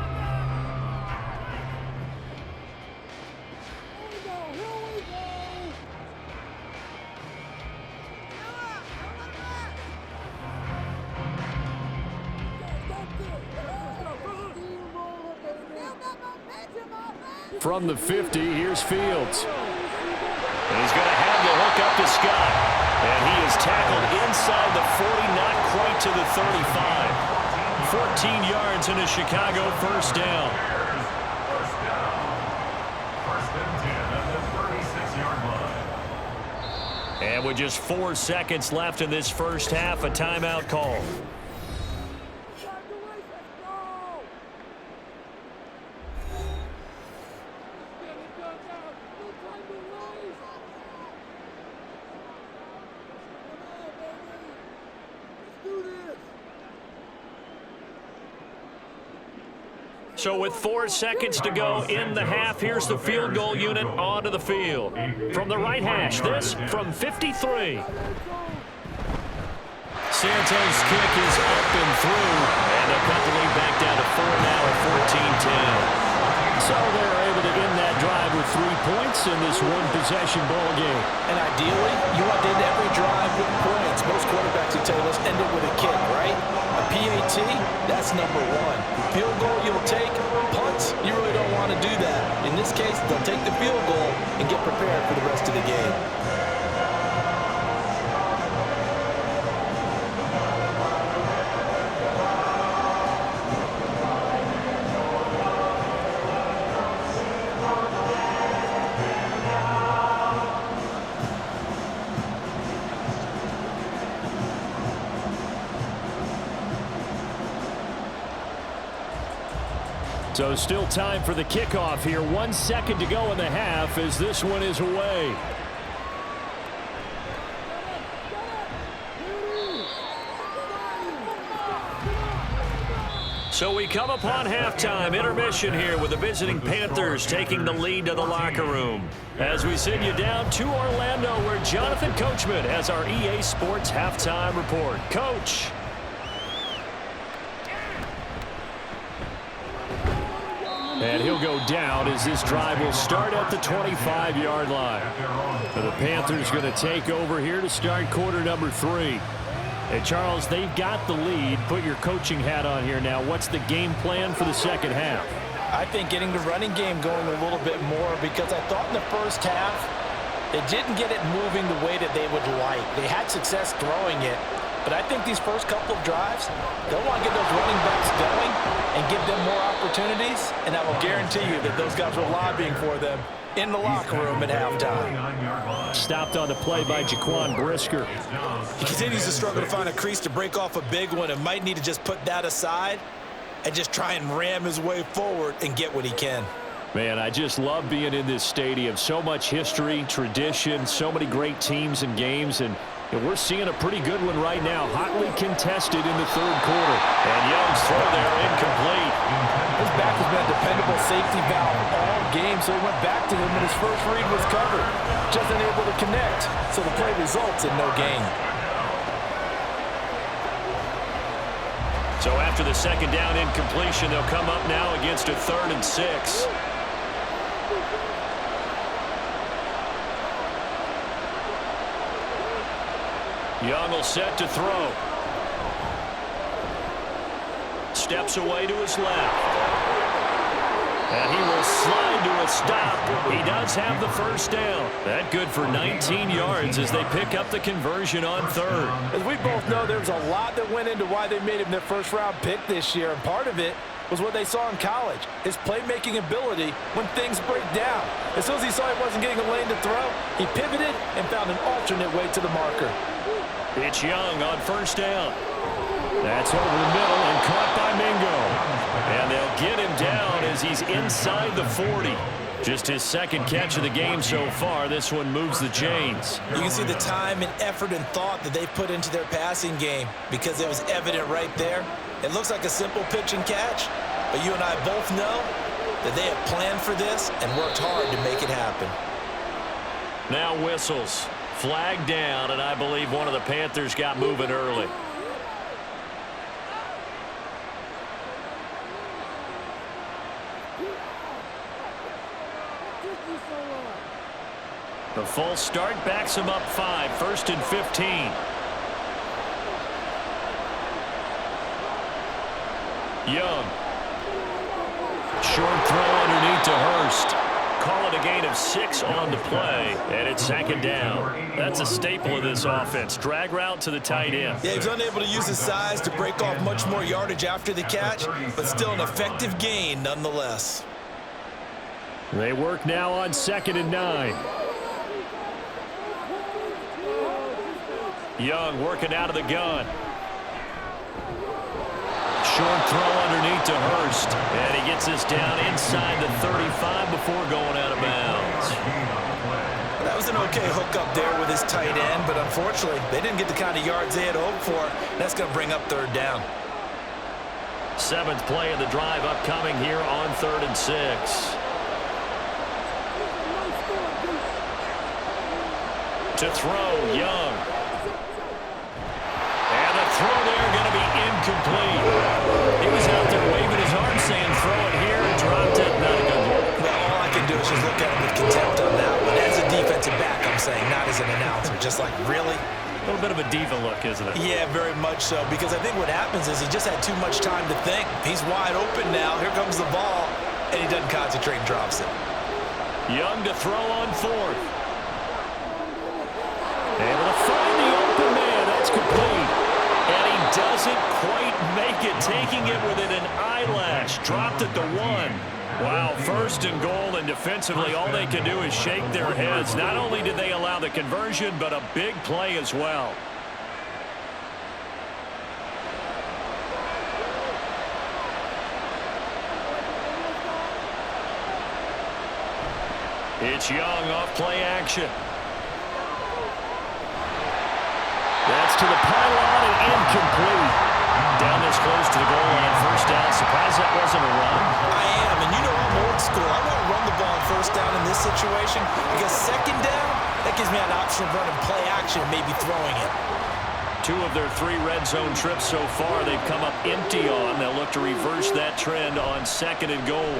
B: From the 50, here's Fields.
A: And he's going to have the hook up to Scott. And he is tackled inside the 40, not quite to the 35. 14 yards in a Chicago first down.
D: First and 10 at the 36-yard line.
A: And with just 4 seconds left in this first half, a timeout call. So with 4 seconds to go in the half, here's the field goal unit onto the field. From the right hash, this from 53. Santos' kick is up and through, and they'll cut the lead back down to 4 now at 14-10.
B: So they're able to end that drive with 3 points in this one-possession ball game.
C: And ideally, you want to end every drive with points. Most quarterbacks will tell you, let's end it with a kick, right? A PAT, that's number one. Field goal you'll take. Punts, you really don't want to do that. In this case, they'll take the field goal and get prepared for the rest of the game.
B: So still time for the kickoff here. 1 second to go in the half as this one is away.
A: So we come upon halftime, intermission here with the visiting Panthers taking the lead to the locker room. As we send you down to Orlando where Jonathan Coachman has our EA Sports halftime report. Coach.
B: And he'll go down as this drive will start at the 25-yard line. So the Panthers going to take over here to start quarter number 3. Hey, Charles, they've got the lead. Put your coaching hat on here now. What's the game plan for the second half?
C: I think getting the running game going a little bit more because I thought in the first half they didn't get it moving the way that they would like. They had success throwing it, But I think these first couple of drives, they'll want to get those running backs going and give them more opportunities, and I will guarantee you that those guys were lobbying for them in the locker room at halftime.
B: Stopped on the play by Jaquan Brisker.
E: He continues to struggle to find a crease to break off a big one and might need to just put that aside and just try and ram his way forward and get what he can.
B: Man, I just love being in this stadium. So much history, tradition, so many great teams and games, and we're seeing a pretty good one right now. Hotly contested in the third quarter. And Young's throw there incomplete.
C: His back has been a dependable safety valve all game, so he went back to him when his first read was covered. Just unable to connect, so the play results in no gain.
B: So after the second down incompletion, they'll come up now against a 3rd and 6. Young will set to throw. Steps away to his left. And he will slide to a stop. He does have the first down. That good for 19 yards as they pick up the conversion on 3rd.
C: As we both know, there's a lot that went into why they made him their first-round pick this year, and part of it was what they saw in college, his playmaking ability when things break down. As soon as he saw he wasn't getting a lane to throw, he pivoted and found an alternate way to the marker.
B: It's Young on first down. That's over the middle and caught by Mingo. And they'll get him down as he's inside the 40. Just his second catch of the game so far. This one moves the chains.
E: You can see the time and effort and thought that they put into their passing game because it was evident right there. It looks like a simple pitch and catch, but you and I both know that they have planned for this and worked hard to make it happen.
B: Now whistles. Flag down, and I believe one of the Panthers got moving early. The false start backs him up 5, 1st and 15. Young. Short throw underneath to Hurst. Call it a gain of 6 on the play, and it's 2nd down. That's a staple of this offense. Drag route to the tight end.
E: Yeah, he was unable to use his size to break off much more yardage after the catch, but still an effective gain nonetheless.
B: They work now on 2nd and 9. Young working out of the gun. Short throw underneath to Hurst. And he gets this down inside the 35 before going out of bounds.
E: That was an okay hookup there with his tight end, but unfortunately, they didn't get the kind of yards they had hoped for. That's going to bring up 3rd down.
B: 7th play of the drive upcoming here on 3rd and 6. To throw, Young. And the throw there going to be incomplete. He was out there waving his arm saying throw it here and dropped it. Not a good look.
E: Well, all I can do is just look at him with contempt on that one. As a defensive back, I'm saying, not as an announcer. Just like, really?
B: A little bit of a diva look, isn't it?
E: Yeah, very much so, because I think what happens is he just had too much time to think. He's wide open now. Here comes the ball, and he doesn't concentrate and drops it.
B: Young to throw on 4th. Able to find the open man. That's complete. And he doesn't quite make it, taking it within an eyelash. Dropped at the 1. Wow, 1st and goal, and defensively all they can do is shake their heads. Not only did they allow the conversion, but a big play as well. It's Young off play action. That's to the pylon and incomplete. Down this close to the goal line, 1st down. Surprised that wasn't a run.
E: I am, and you know I'm old school. I want to run the ball on 1st down in this situation because 2nd down, that gives me an option of running play action and maybe throwing it.
B: 2 of their 3 red zone trips so far they've come up empty on. They'll look to reverse that trend on 2nd and goal.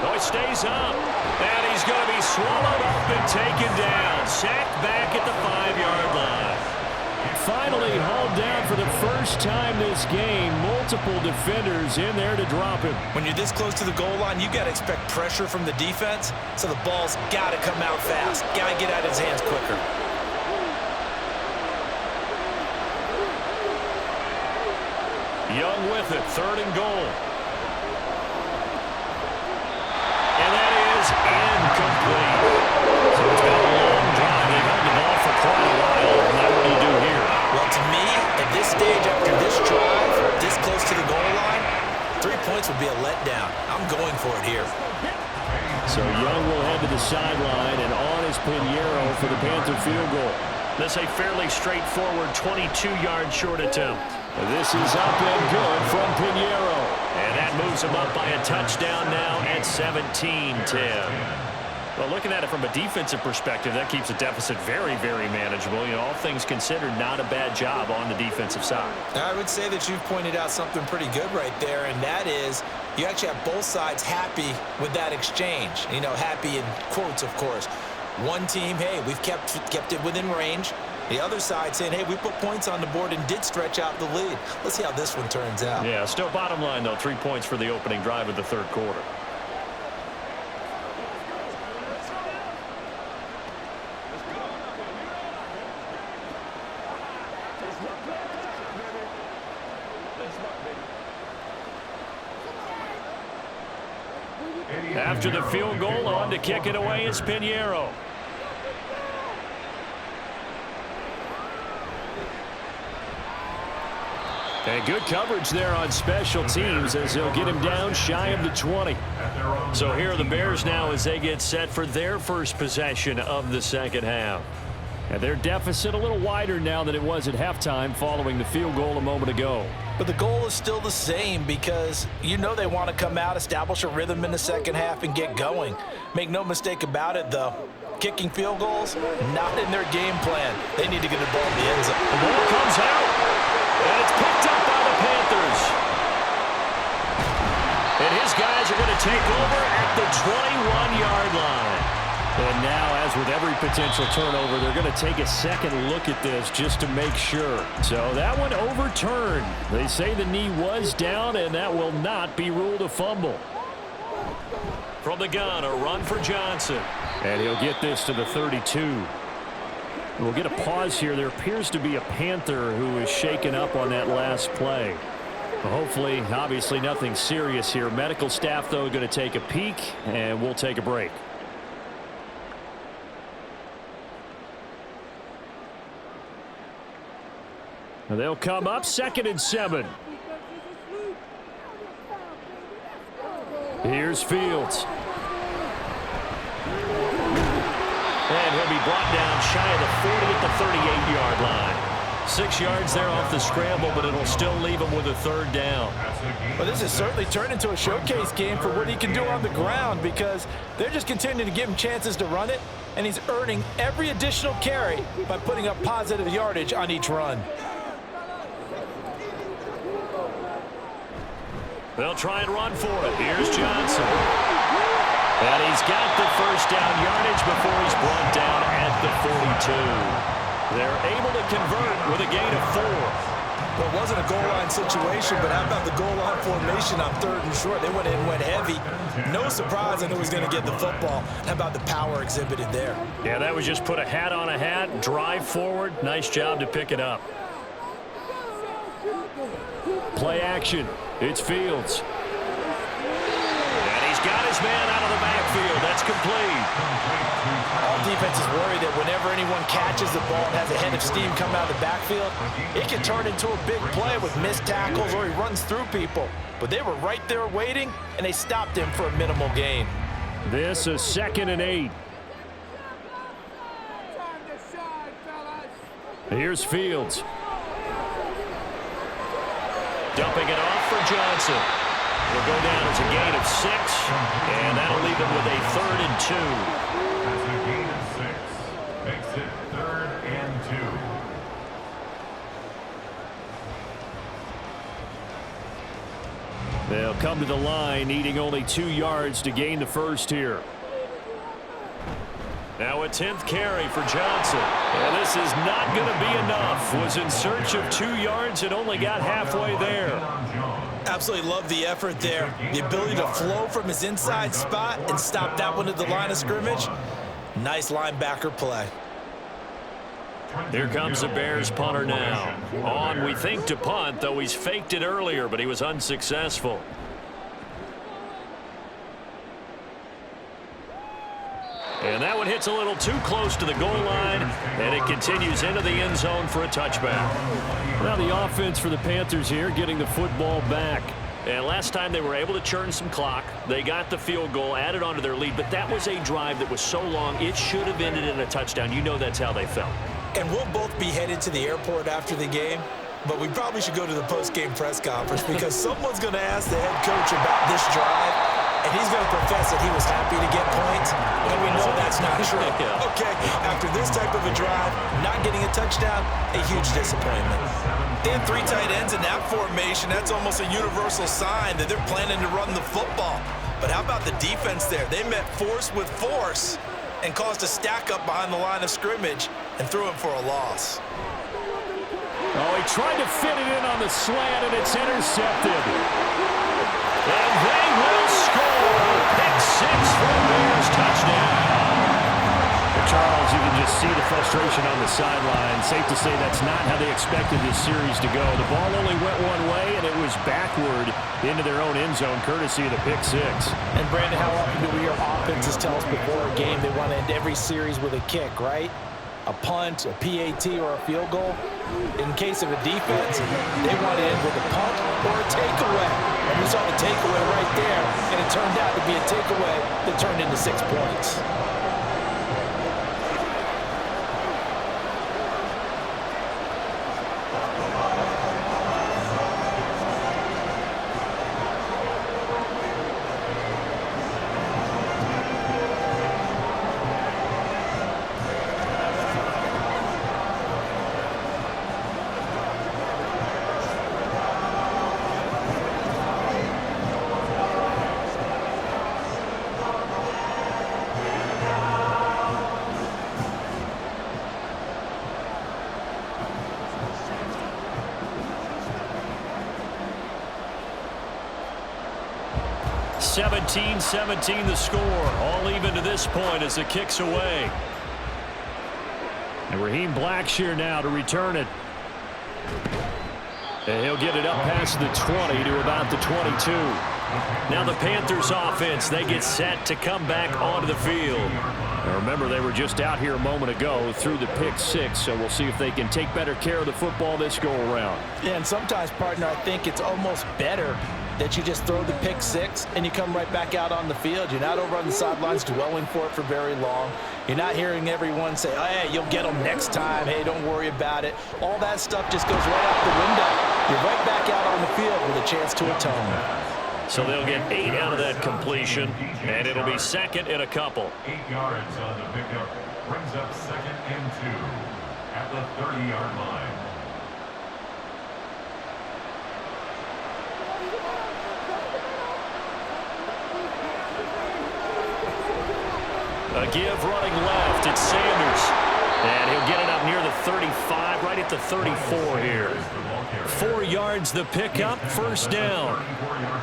B: Oh, it stays up, and he's going to be swallowed up and taken down. Sacked back at the 5-yard line. Finally hauled down for the first time this game. Multiple defenders in there to drop him.
E: When you're this close to the goal line, you got to expect pressure from the defense, so the ball's got to come out fast. Got to get out of his hands quicker.
A: Young with it, 3rd and goal. And that is incomplete. So it's been a long drive. They've had the ball for quite a while. Now what do you do here?
E: Well, to me, at this stage, after this drive, this close to the goal line, 3 points would be a letdown. I'm going for it here.
B: So Young will head to the sideline, and on is Pinheiro for the Panther field goal.
A: This is a fairly straightforward 22-yard short attempt.
B: This is up and good from Pinheiro.
A: And that moves him up by a touchdown now at 17-10. Well, looking at it from a defensive perspective, that keeps the deficit very, very manageable. You know, all things considered, not a bad job on the defensive side.
E: I would say that you've pointed out something pretty good right there, and that is you actually have both sides happy with that exchange. You know, happy in quotes, of course. One team, hey, we've kept it within range. The other side saying, hey, we put points on the board and did stretch out the lead. Let's see how this one turns out.
A: Yeah, still bottom line, though, 3 points for the opening drive of the 3rd quarter. After the field goal, on to kick it away is Pinheiro.
B: And good coverage there on special teams as they'll get him down shy of the 20.
A: So here are the Bears now as they get set for their first possession of the 2nd half.
B: And their deficit a little wider now than it was at halftime following the field goal a moment ago.
E: But the goal is still the same because you know they want to come out, establish a rhythm in the 2nd half, and get going. Make no mistake about it, though. Kicking field goals, not in their game plan. They need to get the ball in the end zone.
A: The ball comes out, and it's picked up by the Panthers. And his guys are going to take over at the 21-yard line.
B: And now, as with every potential turnover, they're going to take a second look at this just to make sure. So that one overturned. They say the knee was down, and that will not be ruled a fumble.
A: From the gun, a run for Johnson.
B: And he'll get this to the 32. We'll get a pause here. There appears to be a Panther who is shaken up on that last play. Hopefully, obviously, nothing serious here. Medical staff, though, going to take a peek, and we'll take a break. They'll come up 2nd and 7. Here's Fields.
A: And he'll be brought down shy of the 40 at the 38-yard line. 6 yards there off the scramble, but it'll still leave him with a 3rd down.
C: Well, this has certainly turned into a showcase game for what he can do on the ground because they're just continuing to give him chances to run it, and he's earning every additional carry by putting up positive yardage on each run.
A: They'll try and run for it. Here's Johnson. And he's got the 1st down yardage before he's brought down at the 42. They're able to convert with a gain of 4.
E: Well, it wasn't a goal line situation, but how about the goal line formation on 3rd and short? They went in and went heavy. No surprise I knew he was going to get the football. How about the power exhibited there?
A: Yeah, that was just put a hat on a hat, drive forward. Nice job to pick it up.
B: Play action. It's Fields.
A: And he's got his man out of the backfield. That's complete.
C: All defenses worry that whenever anyone catches the ball and has a head of steam come out of the backfield, it can turn into a big play with missed tackles or he runs through people. But they were right there waiting, and they stopped him for a minimal gain.
B: This is 2nd and 8. Here's Fields.
A: Dumping it off for Johnson. Will go down as a gain of 6, and that'll leave him with a 3rd and 2.
D: That's a gain of 6. Makes it 3rd and 2.
B: They'll come to the line, needing only 2 yards to gain the 1st here.
A: Now a 10th carry for Johnson. And this is not going to be enough. Was in search of 2 yards and only got halfway there.
E: Absolutely love the effort there. The ability to flow from his inside spot and stop that one at the line of scrimmage. Nice linebacker play.
A: Here comes the Bears punter now. On, we think, to punt, though he's faked it earlier, but he was unsuccessful. And that one hits a little too close to the goal line, and it continues into the end zone for a touchback.
B: Now the offense for the Panthers here getting the football back.
A: And last time they were able to churn some clock. They got the field goal, added on to their lead, but that was a drive that was so long, it should have ended in a touchdown. You know that's how they felt.
E: And we'll both be headed to the airport after the game, but we probably should go to the post-game press conference because someone's going to ask the head coach about this drive, and he's going to profess that he was happy to get points, and we know that's not true.
A: Yeah.
E: Okay, after this type of a drive, not getting a touchdown, a huge disappointment. They have 3 tight ends in that formation. That's almost a universal sign that they're planning to run the football. But how about the defense there? They met force with force and caused a stack up behind the line of scrimmage and threw him for a loss.
B: Oh, he tried to fit it in on the slant, and it's intercepted.
A: And they will score. Pick 6 for the Bears. Touchdown.
B: Charles, you can just see the frustration on the sideline. Safe to say that's not how they expected this series to go. The ball only went one way, and it was backward into their own end zone, courtesy of the pick 6.
C: And, Brandon, how often do we hear offenses tell us before a game they want to end every series with a kick, right? A punt, a PAT, or a field goal. In case of a defense, they want to end with a punt or a takeaway. And we saw the takeaway right there, and it turned out to be a takeaway that turned into 6 points.
A: (17-17) the score. All even to this point as the kick's away.
B: And Raheem Blackshear now to return it. And he'll get it up past the 20 to about the 22.
A: Now the Panthers offense, they get set to come back onto the field.
B: Now remember, they were just out here a moment ago through the pick 6, so we'll see if they can take better care of the football this go-around.
C: Yeah, and sometimes, partner, I think it's almost better that you just throw the pick 6 and you come right back out on the field. You're not over on the sidelines dwelling for it for very long. You're not hearing everyone say, oh, hey, you'll get them next time. Hey, don't worry about it. All that stuff just goes right out the window. You're right back out on the field with a chance to atone.
A: So they'll get 8 out of that completion, and it'll be second and a couple.
D: 8 yards on the pickup. Brings up 2nd and 2 at the 30-yard line.
A: A give running left. It's Sanders. And he'll get it up near the 35, right at the 34 here. 4 yards the pickup, first down.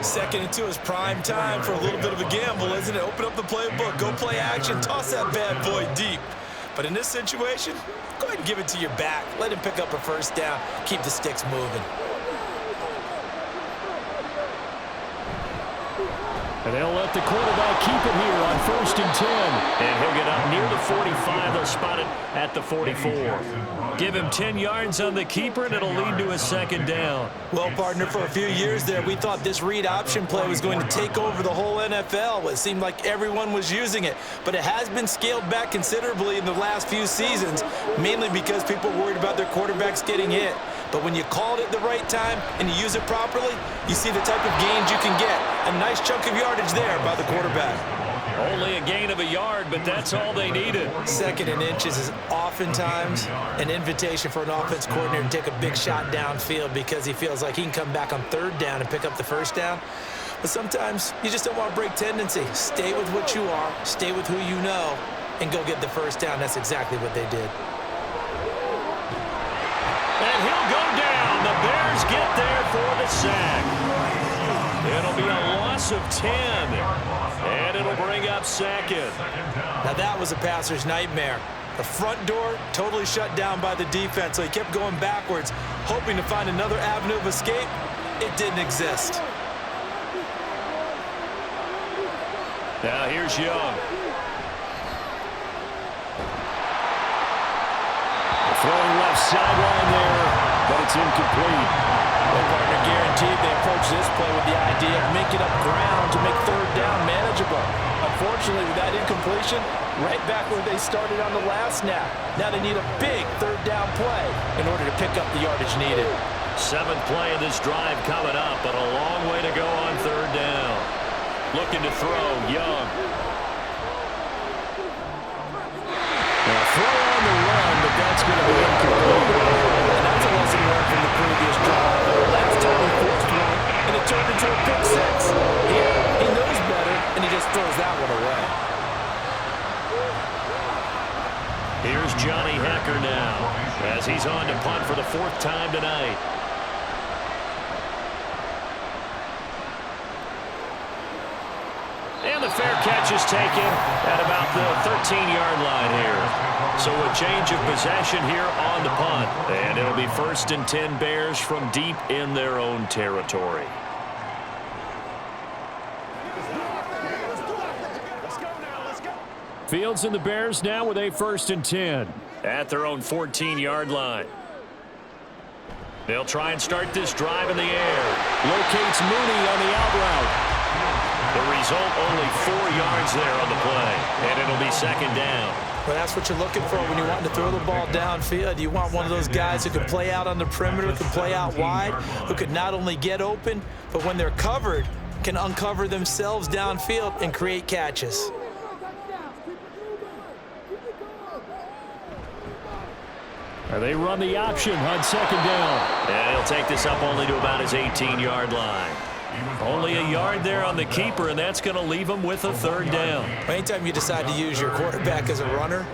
E: 2nd and 2 is prime time for a little bit of a gamble, isn't it? Open up the playbook, go play action, toss that bad boy deep. But in this situation, go ahead and give it to your back. Let him pick up a first down, keep the sticks moving.
B: And they'll let the quarterback keep it here on 1st and 10.
A: And he'll get up near the 45. They'll spot it at the 44. Give him 10 yards on the keeper, and it'll lead to a 2nd down.
E: Well, partner, for a few years there, we thought this read option play was going to take over the whole NFL. It seemed like everyone was using it. But it has been scaled back considerably in the last few seasons, mainly because people are worried about their quarterbacks getting hit. But when you call it at the right time and you use it properly, you see the type of gains you can get. A nice chunk of yardage there by the quarterback.
A: Only a gain of a yard, but that's all they needed.
E: 2nd and inches is oftentimes an invitation for an offense coordinator to take a big shot downfield because he feels like he can come back on 3rd down and pick up the first down. But sometimes you just don't want to break tendency. Stay with what you are, stay with who you know, and go get the first down. That's exactly what they did.
A: And he'll go down. The Bears get there for the sack. It'll be a loss of 10. And it'll bring up 2nd.
E: Now that was a passer's nightmare. The front door totally shut down by the defense, so he kept going backwards, hoping to find another avenue of escape. It didn't exist.
B: Now here's Young. Throwing left sideline there, but it's incomplete.
C: Their partner guaranteed they approach this play with the idea of making up ground to make third down manageable. Unfortunately, with that incompletion, right back where they started on the last snap. Now they need a big third down play in order to pick up the yardage needed.
A: 7th play of this drive coming up, but a long way to go on third down. Looking to throw, Young.
B: Now throw on the run, but that's going to be incomplete.
C: And that's a lesson learned from the previous drive. Last time he forced one, and it turned into a pick six. Here, he knows better, and he just throws that one away.
A: Here's Johnny Hecker now, as he's on to punt for the 4th time tonight. And the fair catch is taken at about the 13-yard line here. So a change of possession here on the punt. And it'll be 1st and 10 Bears from deep in their own territory.
B: Fields and the Bears now with a 1st and 10.
A: At their own 14-yard line. They'll try and start this drive in the air.
B: Locates Mooney on the out route.
A: The result, only 4 yards there on the play. And it'll be 2nd down.
E: Well, that's what you're looking for when you want to throw the ball downfield. You want one of those guys who can play out on the perimeter, can play out wide, who could not only get open, but when they're covered, can uncover themselves downfield and create catches.
B: They run the option on 2nd down.
A: And he'll take this up only to about his 18-yard line. Only a yard there on the keeper, and that's going to leave him with a 3rd down.
E: Anytime you decide to use your quarterback as a runner,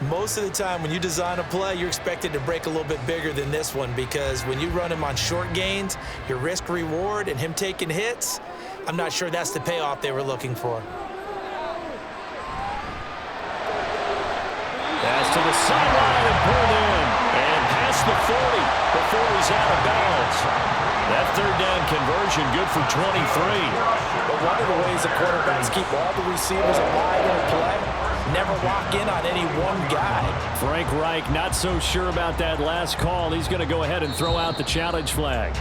E: most of the time when you design a play, you're expected to break a little bit bigger than this one, because when you run him on short gains, your risk-reward and him taking hits, I'm not sure that's the payoff they were looking for.
B: Pass to the sideline and pulled in.
A: And past the 40 before he's out of bounds. That 3rd down conversion good for 23.
C: But one of the ways the quarterbacks keep all the receivers alive in a play, never lock in on any one guy.
B: Frank Reich not so sure about that last call. He's going to go ahead and throw out the challenge flag.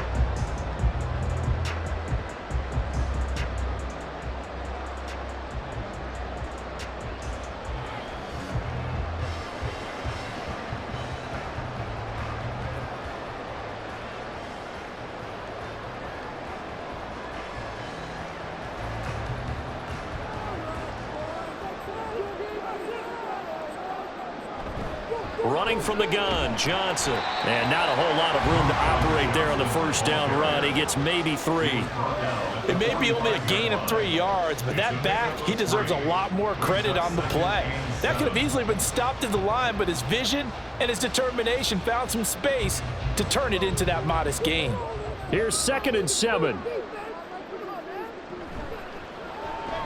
A: Running from the gun, Johnson. And not a whole lot of room to operate there on the 1st down run. He gets maybe 3.
C: It may be only a gain of 3 yards, but that back, he deserves a lot more credit on the play. That could have easily been stopped at the line, but his vision and his determination found some space to turn it into that modest gain.
B: Here's 2nd and 7.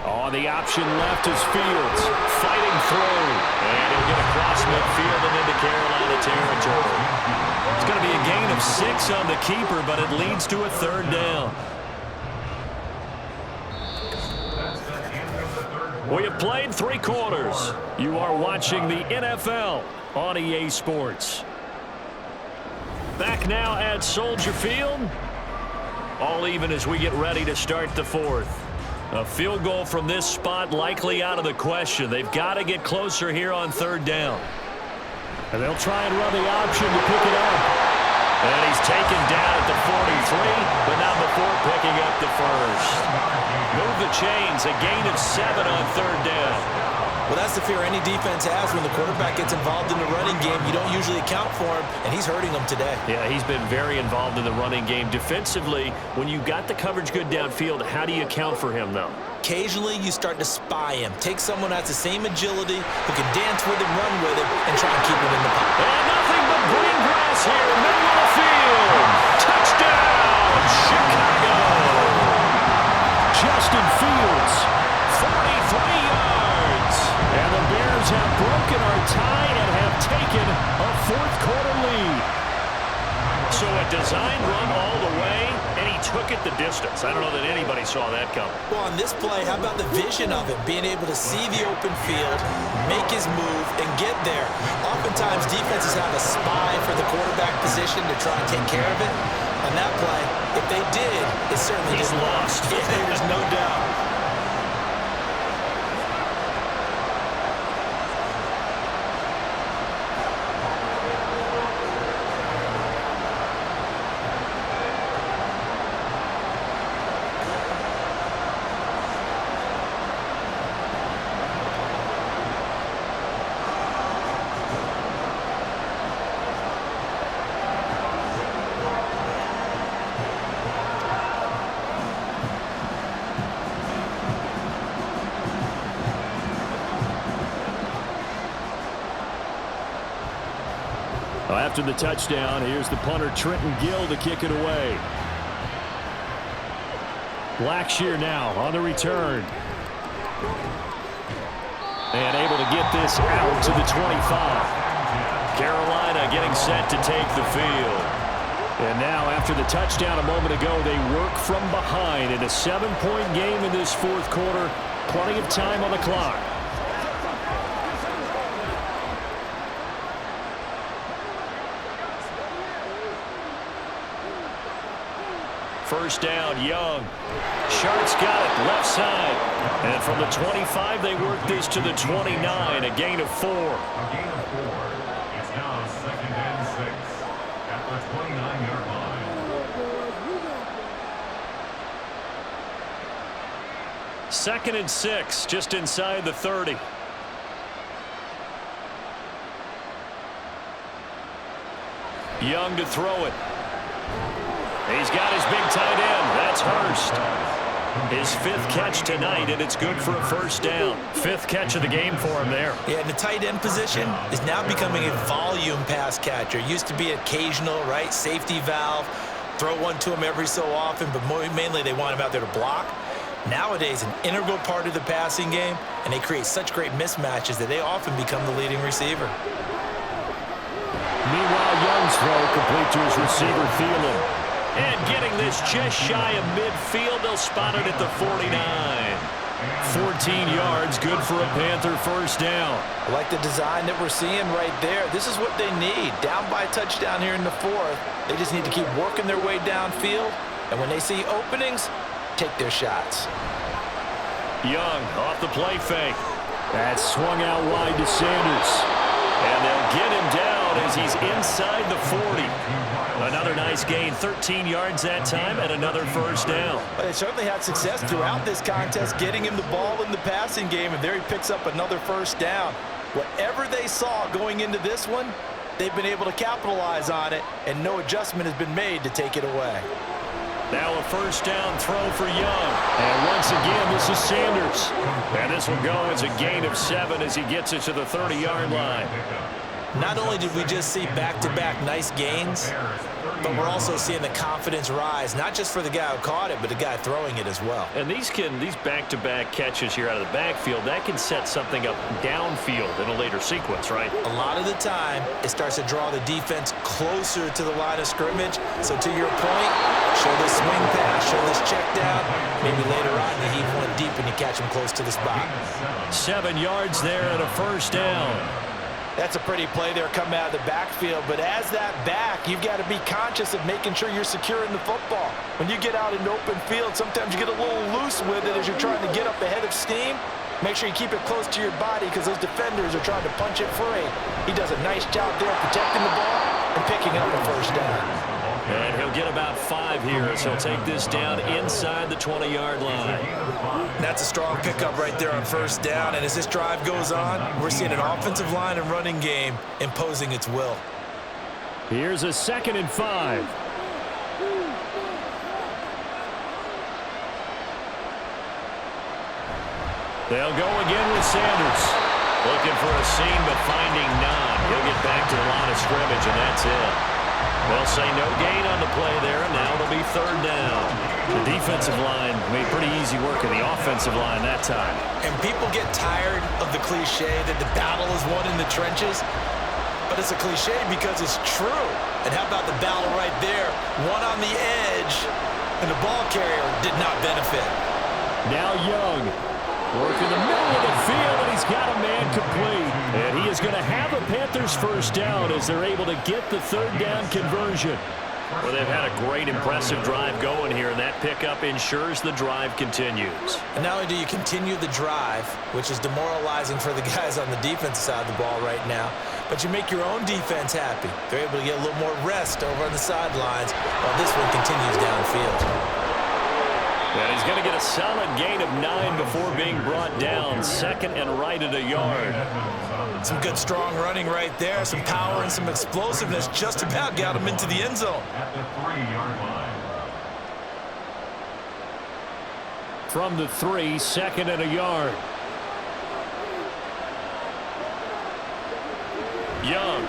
B: On the option left is Fields.
A: Fighting through. And he'll get across midfield and into Carolina territory. It's going to be a gain of 6 on the keeper, but it leads to a 3rd down. We have played 3 quarters. You are watching the NFL on EA Sports. Back now at Soldier Field. All even as we get ready to start the 4th. A field goal from this spot likely out of the question. They've got to get closer here on 3rd down.
B: And they'll try and run the option to pick it up.
A: And he's taken down at the 43, but not before picking up the 1st. Move the chains, a gain of 7 on 3rd down.
E: Well, that's the fear any defense has when the quarterback gets involved in the running game. You don't usually account for him, and he's hurting them today.
A: Yeah, he's been very involved in the running game. Defensively, when you got the coverage good downfield, how do you account for him, though?
E: Occasionally, you start to spy him. Take someone who has the same agility, who can dance with him, run with him, and try and keep him in the pocket.
A: And nothing but green grass here, middle of the field. Touchdown, Chicago!
B: Justin Fields.
A: 43 yards.
B: And the Bears have broken our tie and fourth quarter lead.
A: So a design run all the way, and he took it the distance. I don't know that anybody saw that coming.
E: Well, on this play, how about the vision of it? Being able to see the open field, make his move, and get there. Oftentimes, defenses have a spy for the quarterback position to try and take care of it. On that play, if they did, it certainly
A: He's
E: didn't work.
A: lost.
E: Yeah, there's no doubt.
B: After the touchdown, here's the punter, Trenton Gill, to kick it away. Blackshear now on the return. And able to get this out to the 25. Carolina getting set to take the field. And now, after the touchdown a moment ago, they work from behind in a 7-point game in this fourth quarter. Plenty of time on the clock. First down, Young. Sharp's got it, left side. And from the 25, they work this to the 29, a gain of 4.
D: A gain of 4. It's now 2nd and 6 at the 29-yard line.
A: 2nd and 6, just inside the 30. Young to throw it. He's got his big tight end. That's Hurst. His 5th catch tonight, and it's good for a first down. 5th catch of the game for him there.
E: Yeah, and the tight end position is now becoming a volume pass catcher. Used to be occasional, right? Safety valve. Throw one to him every so often, but mainly they want him out there to block. Nowadays, an integral part of the passing game, and they create such great mismatches that they often become the leading receiver.
B: Meanwhile, Young's throw complete to his receiver, Thielen.
A: And getting this just shy of midfield, they'll spot it at the 49.
B: 14 yards, good for a Panther first down.
C: I like the design that we're seeing right there. This is what they need. Down by a touchdown here in the 4th. They just need to keep working their way downfield. And when they see openings, take their shots.
A: Young off the play fake.
B: That's swung out wide to Sanders.
A: And they'll get him down as he's inside the 40. Another nice gain, 13 yards that time, and another first down.
C: But they certainly had success throughout this contest, getting him the ball in the passing game, and there he picks up another first down. Whatever they saw going into this one, they've been able to capitalize on it, and no adjustment has been made to take it away.
A: Now a first down throw for Young.
B: And once again, this is Sanders.
A: And this will go as a gain of 7 as he gets it to the 30-yard line.
E: Not only did we just see back-to-back nice gains, but we're also seeing the confidence rise, not just for the guy who caught it, but the guy throwing it as well.
A: And these back-to-back catches here out of the backfield, that can set something up downfield in a later sequence, right?
E: A lot of the time, it starts to draw the defense closer to the line of scrimmage. So to your point, show this swing pass, show this check down. Maybe later on you heave one deep and you catch him close to the spot.
A: 7 yards there and a first down.
C: That's a pretty play there coming out of the backfield, but as that back, you've got to be conscious of making sure you're securing the football. When you get out in open field, sometimes you get a little loose with it as you're trying to get up ahead of steam. Make sure you keep it close to your body because those defenders are trying to punch it free. He does a nice job there protecting the ball and picking up a first down.
A: And he'll get about 5 here as he'll take this down inside the 20-yard line.
E: That's a strong pickup right there on first down. And as this drive goes on, we're seeing an offensive line and running game imposing its will.
B: Here's a 2nd and 5.
A: They'll go again with Sanders. Looking for a seam, but finding none. He'll get back to the line of scrimmage, and that's it. They'll say no gain on the play there, and now it'll be 3rd down.
B: The defensive line made pretty easy work of the offensive line that time.
E: And people get tired of the cliche that the battle is won in the trenches. but it's a cliche because it's true. And how about the battle right there? One on the edge, and the ball carrier did not benefit.
B: Now Young, working the middle of the field, and he's got a man complete. And he is going to have a Panthers first down as they're able to get the third down conversion.
A: Well, they've had a great, impressive drive going here, and that pickup ensures the drive continues.
E: And not only do you continue the drive, which is demoralizing for the guys on the defensive side of the ball right now, but you make your own defense happy. They're able to get a little more rest over on the sidelines while this one continues downfield.
A: And he's going to get a solid gain of 9 before being brought down. Second and right at a yard.
E: Some good strong running right there. Some power and some explosiveness just about got him into the end zone.
D: At the 3-yard line.
B: From the 3, second and a yard.
A: Young.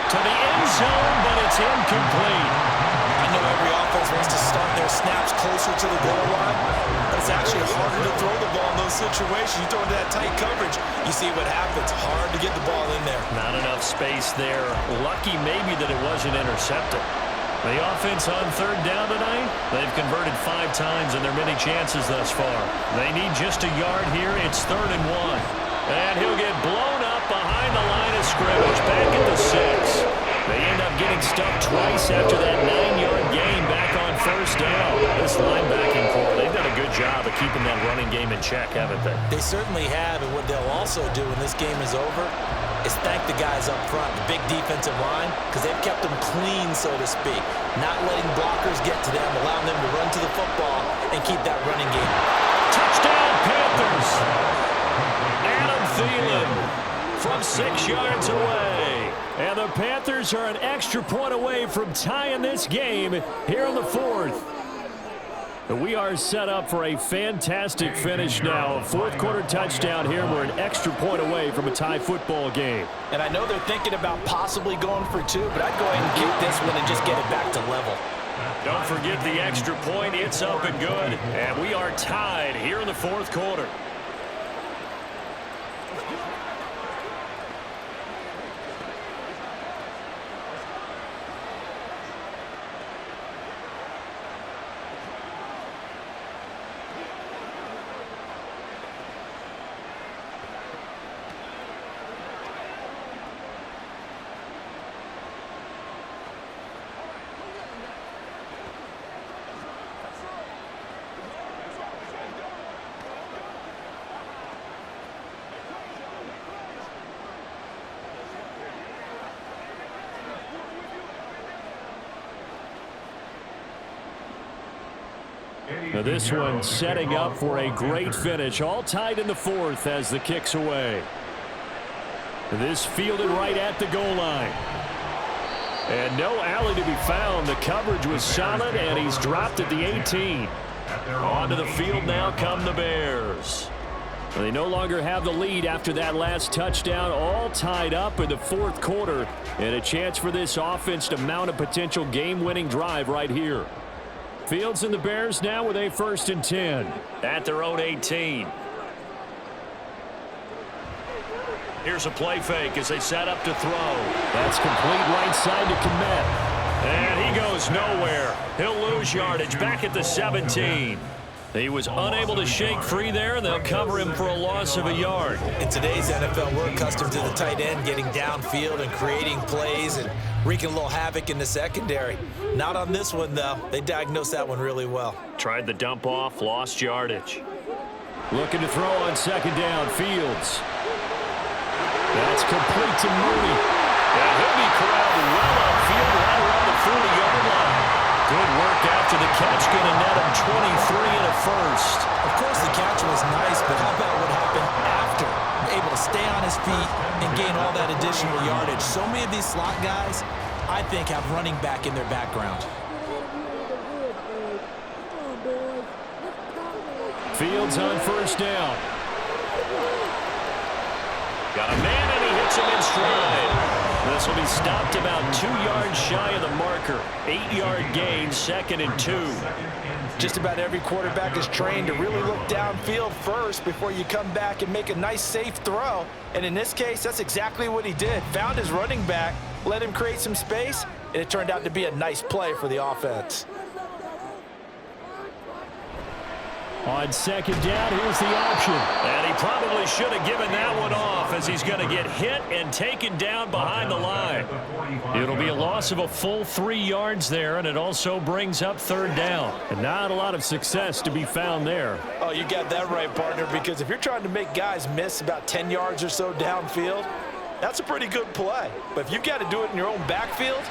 A: To the end zone, but it's incomplete.
E: I know every offense wants to start their snaps closer to the goal line, but it's actually harder to throw the ball in those situations. You throw into that tight coverage, you see what happens. Hard to get the ball in there.
A: Not enough space there. Lucky maybe that it wasn't intercepted. The offense on third down tonight, they've converted 5 times in their many chances thus far. They need just a yard here. It's 3rd and 1. And he'll get blown up behind the line of scrimmage, back at the 6. They end up getting stuffed twice after that 9-yard gain back on first down. This linebacking core, they've done a good job of keeping that running game in check, haven't they?
E: They certainly have, and what they'll also do when this game is over is thank the guys up front, the big defensive line, because they've kept them clean, so to speak. Not letting blockers get to them, allowing them to run to the football and keep that running game.
B: Touchdown, Panthers! Adam Thielen from 6 yards away. And the Panthers are an extra point away from tying this game here in the 4th. We are set up for a fantastic finish now. A 4th quarter touchdown here. We're an extra point away from a tie football game.
E: And I know they're thinking about possibly going for 2, but I'd go ahead and kick this one and just get it back to level.
A: Don't forget the extra point. It's up and good. And we are tied here in the 4th quarter.
B: Now this one setting up for a great finish. All tied in the 4th as the kick's away. This fielded right at the goal line. And no alley to be found. The coverage was solid, and he's dropped at the 18. Onto the field now come the Bears. They no longer have the lead after that last touchdown. All tied up in the 4th quarter. And a chance for this offense to mount a potential game-winning drive right here. Fields and the Bears now with a 1st and 10.
A: At their own 18. Here's a play fake as they set up to throw.
B: That's complete right side to Kmet.
A: And he goes nowhere. He'll lose yardage back at the 17. He was unable to shake free there, and they'll cover him for a loss of a yard.
E: In today's NFL, we're accustomed to the tight end getting downfield and creating plays and wreaking a little havoc in the secondary. Not on this one, though. They diagnosed that one really well.
A: Tried the dump off, lost yardage.
B: Looking to throw on 2nd down, Fields. That's complete to Mooney.
A: And he'll be corralled well upfield right around the 40-yard line. Good work after the catch, going to net him 23 and a first.
E: Of course, the catch was nice, but how about what happened after? Able to stay on his feet and gain all that additional yardage. So many of these slot guys, I think, have running back in their background.
B: Fields on 1st down.
A: Got a man, and he hits him in stride. This will be stopped about 2 yards shy of the marker. 8-yard gain, 2nd and 2.
C: Just about every quarterback is trained to really look downfield first before you come back and make a nice, safe throw. And in this case, that's exactly what he did. Found his running back, let him create some space, and it turned out to be a nice play for the offense.
B: On 2nd down, here's the option.
A: And he probably should have given that one off as he's going to get hit and taken down behind the line.
B: It'll be a loss of a full 3 yards there, and it also brings up 3rd down. And not a lot of success to be found there.
C: Oh, you got that right, partner, because if you're trying to make guys miss about 10 yards or so downfield, that's a pretty good play. But if you've got to do it in your own backfield,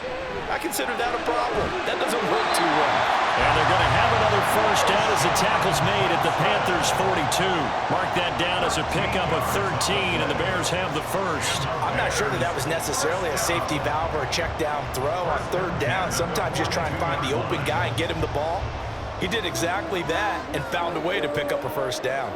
C: I consider that a problem. That doesn't work too well.
A: And they're going to have another 1st down as the tackle's made at the Panthers' 42. Mark that down as a pickup of 13, and the Bears have the 1st.
C: I'm not sure that was necessarily a safety valve or a check down throw on 3rd down. Sometimes just try and find the open guy and get him the ball. He did exactly that and found a way to pick up a 1st down.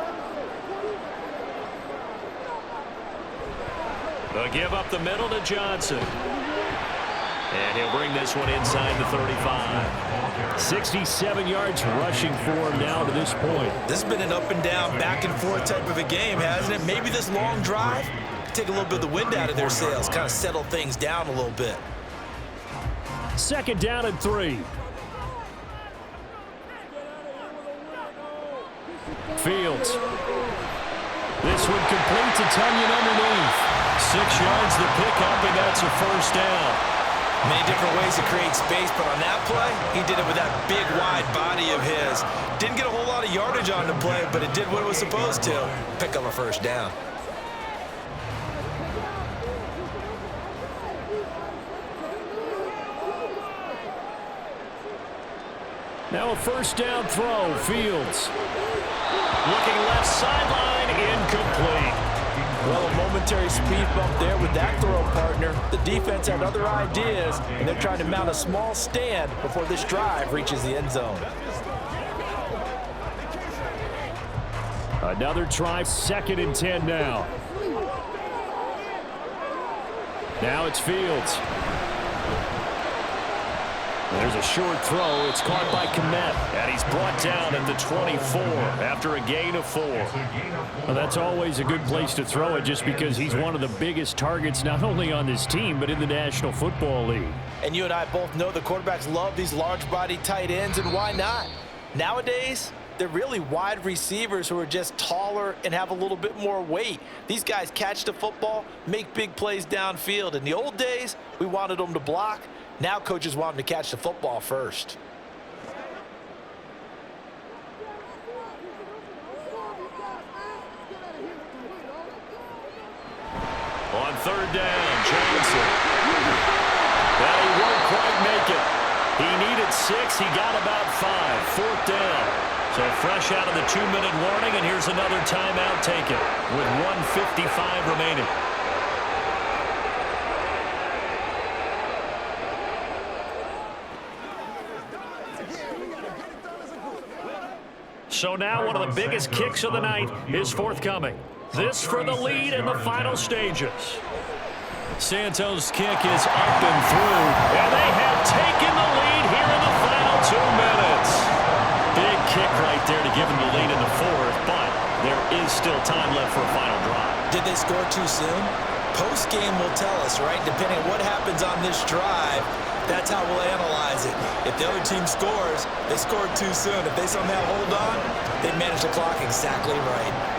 A: They'll give up the middle to Johnson. And he'll bring this one inside the 35.
B: 67 yards rushing for him now to this point.
E: This has been an up and down, back and forth type of a game, hasn't it? Maybe this long drive take a little bit of the wind out of their sails, kind of settle things down a little bit.
B: 2nd down and 3. Fields. This one complete to Tunyon underneath.
A: 6 yards the pickup, and that's a 1st down.
E: Many different ways to create space, but on that play, he did it with that big, wide body of his. Didn't get a whole lot of yardage on the play, but it did what it was supposed to. Pick up a 1st down.
B: Now a 1st down throw, Fields.
A: Looking left sideline, incomplete.
C: Well, a momentary speed bump there with that throw, partner. The defense had other ideas, and they're trying to mount a small stand before this drive reaches the end zone.
B: Another try, 2nd and 10 now. Now it's Fields. There's a short throw. It's caught by Komet.
A: And he's brought down at the 24 after a gain of 4.
B: Well, that's always a good place to throw it just because he's one of the biggest targets not only on this team but in the National Football League.
C: And you and I both know the quarterbacks love these large-body tight ends, and why not? Nowadays, they're really wide receivers who are just taller and have a little bit more weight. These guys catch the football, make big plays downfield. In the old days, we wanted them to block. Now coaches want them to catch the football first.
A: On 3rd down, Johnson. Well, he won't quite make it. He needed 6. He got about 5. 4th down. So fresh out of the 2-minute warning, and here's another timeout taken with 1:55 remaining. So now one of the biggest kicks of the night is forthcoming. This for the lead in the final stages. Santos' kick is up and through, and they have taken the lead here in the final 2 minutes. Big kick right there to give them the lead in the 4th, but there is still time left for a final drive.
E: Did they score too soon? Post-game will tell us, right? Depending on what happens on this drive, that's how we'll analyze it. If the other team scores, they scored too soon. If they somehow hold on, they manage the clock exactly right.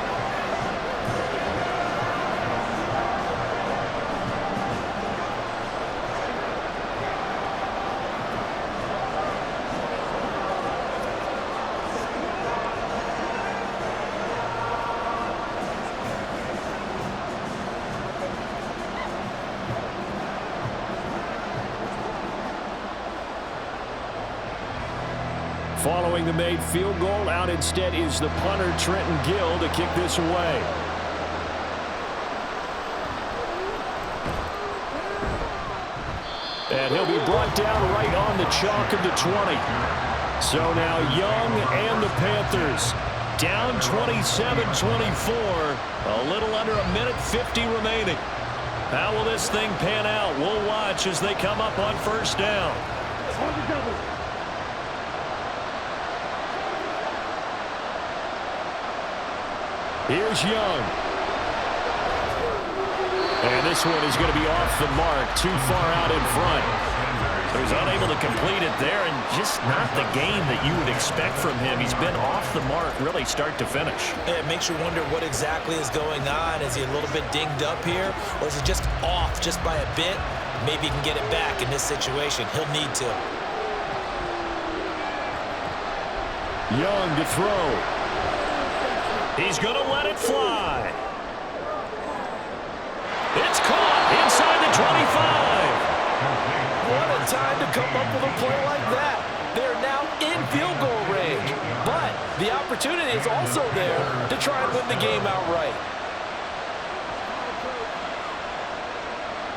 B: Following the made field goal, out instead is the punter, Trenton Gill, to kick this away. And he'll be brought down right on the chalk of the 20. So now Young and the Panthers down 27-24, a little under 1:50 remaining.
A: How will this thing pan out? We'll watch as they come up on first down.
B: Here's Young. And this one is going to be off the mark, too far out in front.
A: So he's unable to complete it there, and just not the game that you would expect from him. He's been off the mark really start to finish.
E: It makes you wonder what exactly is going on. Is he a little bit dinged up here, or is he just off just by a bit? Maybe he can get it back in this situation. He'll need to.
B: Young to throw.
A: He's going to let it fly. It's caught inside the 25.
C: What a time to come up with a play like that. They're now in field goal range. But the opportunity is also there to try and win the game outright.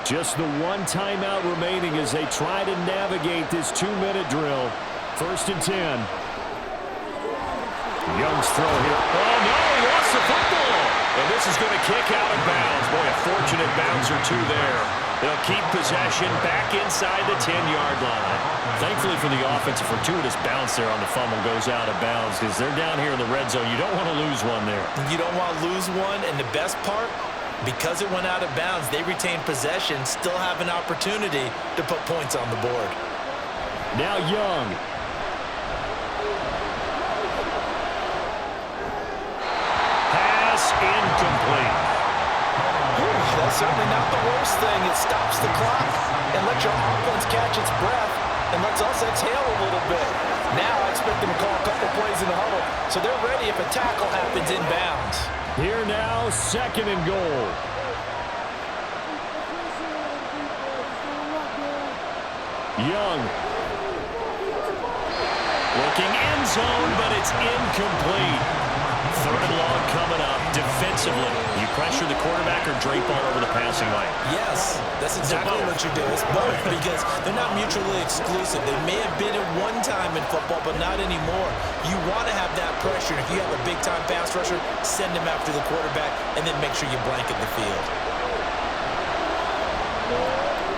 B: Just the one timeout remaining as they try to navigate this 2-minute drill. 1st and 10. Young's throw here.
A: Oh, no, he lost the football. And this is going to kick out of bounds. Boy, a fortunate bounce or two there. They'll keep possession back inside the 10-yard line. Thankfully for the offense, a fortuitous bounce there on the fumble goes out of bounds because they're down here in the red zone. You don't want to lose one there.
E: You don't want to lose one, and the best part, because it went out of bounds, they retain possession, still have an opportunity to put points on the board.
B: Now Young.
A: Pass incomplete.
C: That's certainly not the worst thing. It stops the clock and lets your offense catch its breath and lets us exhale a little bit. Now I expect them to call a couple plays in the huddle, so they're ready if a tackle happens in bounds.
B: Here now, 2nd and goal. Young.
A: Looking end zone, but it's incomplete. 3rd and long coming up. Defensively, you pressure the quarterback or drape all over the passing lane?
E: Yes, that's exactly what you do. It's both because they're not mutually exclusive. They may have been at one time in football, but not anymore. You want to have that pressure. If you have a big-time pass rusher, send him after the quarterback, and then make sure you blanket the field.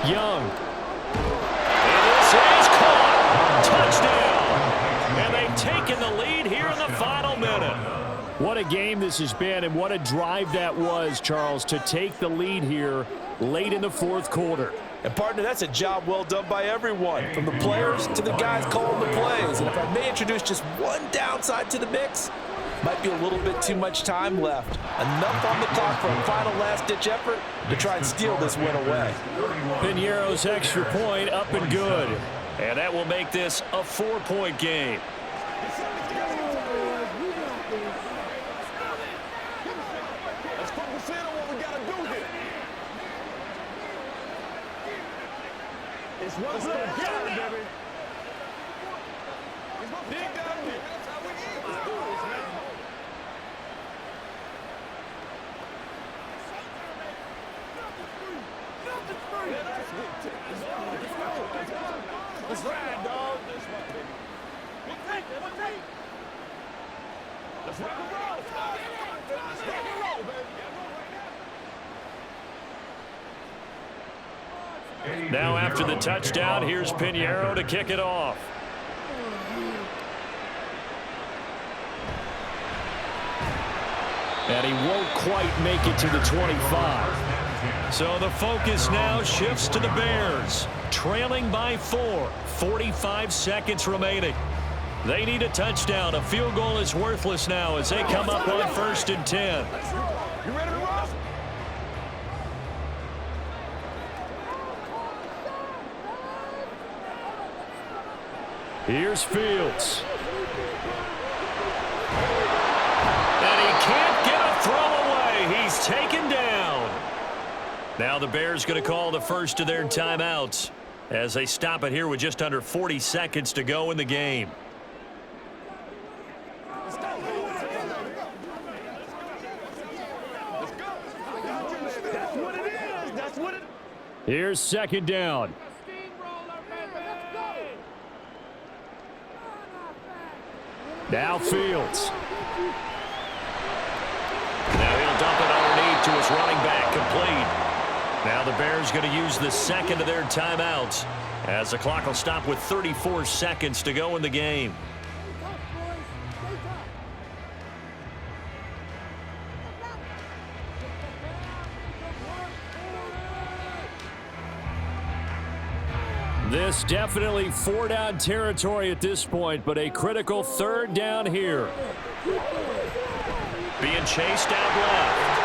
B: Young.
A: And this is caught. Touchdown. And they've taken the lead here in the final minute.
B: What a game this has been, and what a drive that was, Charles, to take the lead here late in the 4th quarter.
C: And, partner, that's a job well done by everyone, from the players to the guys calling the plays. And if I may introduce just one downside to the mix, might be a little bit too much time left. Enough on the clock for a final last-ditch effort to try and steal this win away.
B: Piñeiro's extra point up and good.
A: And that will make this a 4-point game.
F: Let's go get him, baby. Dig down here. That's how we end. Let's do this, man. Let's ride, dog. This one, baby. Let's rock and roll. Let's rock and roll, baby.
A: Now after the touchdown, here's Piñeiro to kick it off.
B: And he won't quite make it to the 25.
A: So the focus now shifts to the Bears, trailing by 4, 45 seconds remaining. They need a touchdown. A field goal is worthless now as they come up on 1st and 10.
F: You ready to roll?
B: Here's Fields.
A: And he can't get a throw away. He's taken down. Now the Bears going to call the first of their timeouts as they stop it here with just under 40 seconds to go in the game.
B: Here's 2nd down. Now Fields.
A: Now he'll dump it underneath to his running back, complete. Now the Bears going to use the second of their timeouts as the clock will stop with 34 seconds to go in the game.
B: This definitely 4-down territory at this point, but a critical 3rd down here.
A: Being chased out left.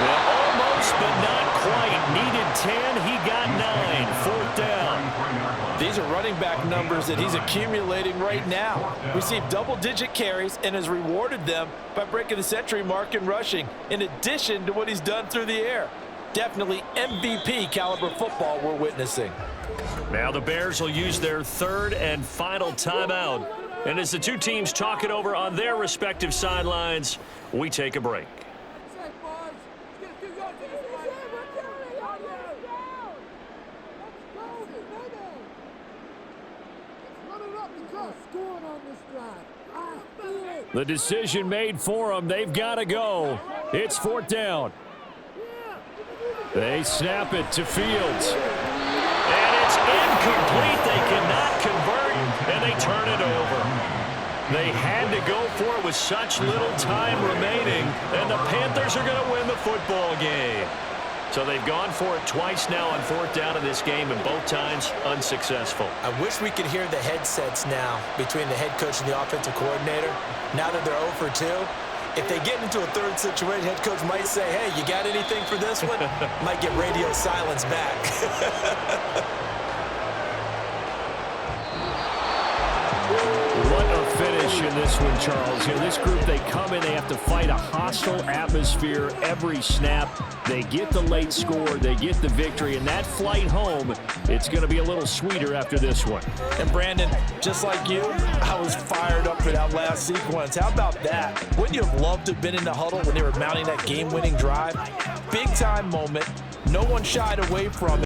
A: Well, almost, but not quite. Needed 10. He got 9. 4th down.
C: These are running back numbers that he's accumulating right now. Received double-digit carries and has rewarded them by breaking the century mark in rushing, in addition to what he's done through the air. Definitely MVP caliber football we're witnessing.
A: Now the Bears will use their 3rd and final timeout. And as the two teams talk it over on their respective sidelines, we take a break.
B: The decision made for them. They've got to go. It's 4th down. They snap it to Fields.
A: And it's incomplete. They cannot convert, and they turn it over. They had to go for it with such little time remaining, and the Panthers are going to win the football game. So they've gone for it twice now on 4th down in this game, and both times unsuccessful.
E: I wish we could hear the headsets now between the head coach and the offensive coordinator. Now that they're 0 for 2, if they get into a 3rd situation, head coach might say, hey, you got anything for this one? Might get radio silence back.
B: What a finish in this one, Charles. You know, this group, they come in, they have to fight a hostile atmosphere every snap. They get the late score, they get the victory, and that flight home, it's going to be a little sweeter after this one.
C: And Brandon, just like you, I was fired up for that last sequence. How about that? Wouldn't you have loved to have been in the huddle when they were mounting that game-winning drive? Big-time moment. No one shied away from it.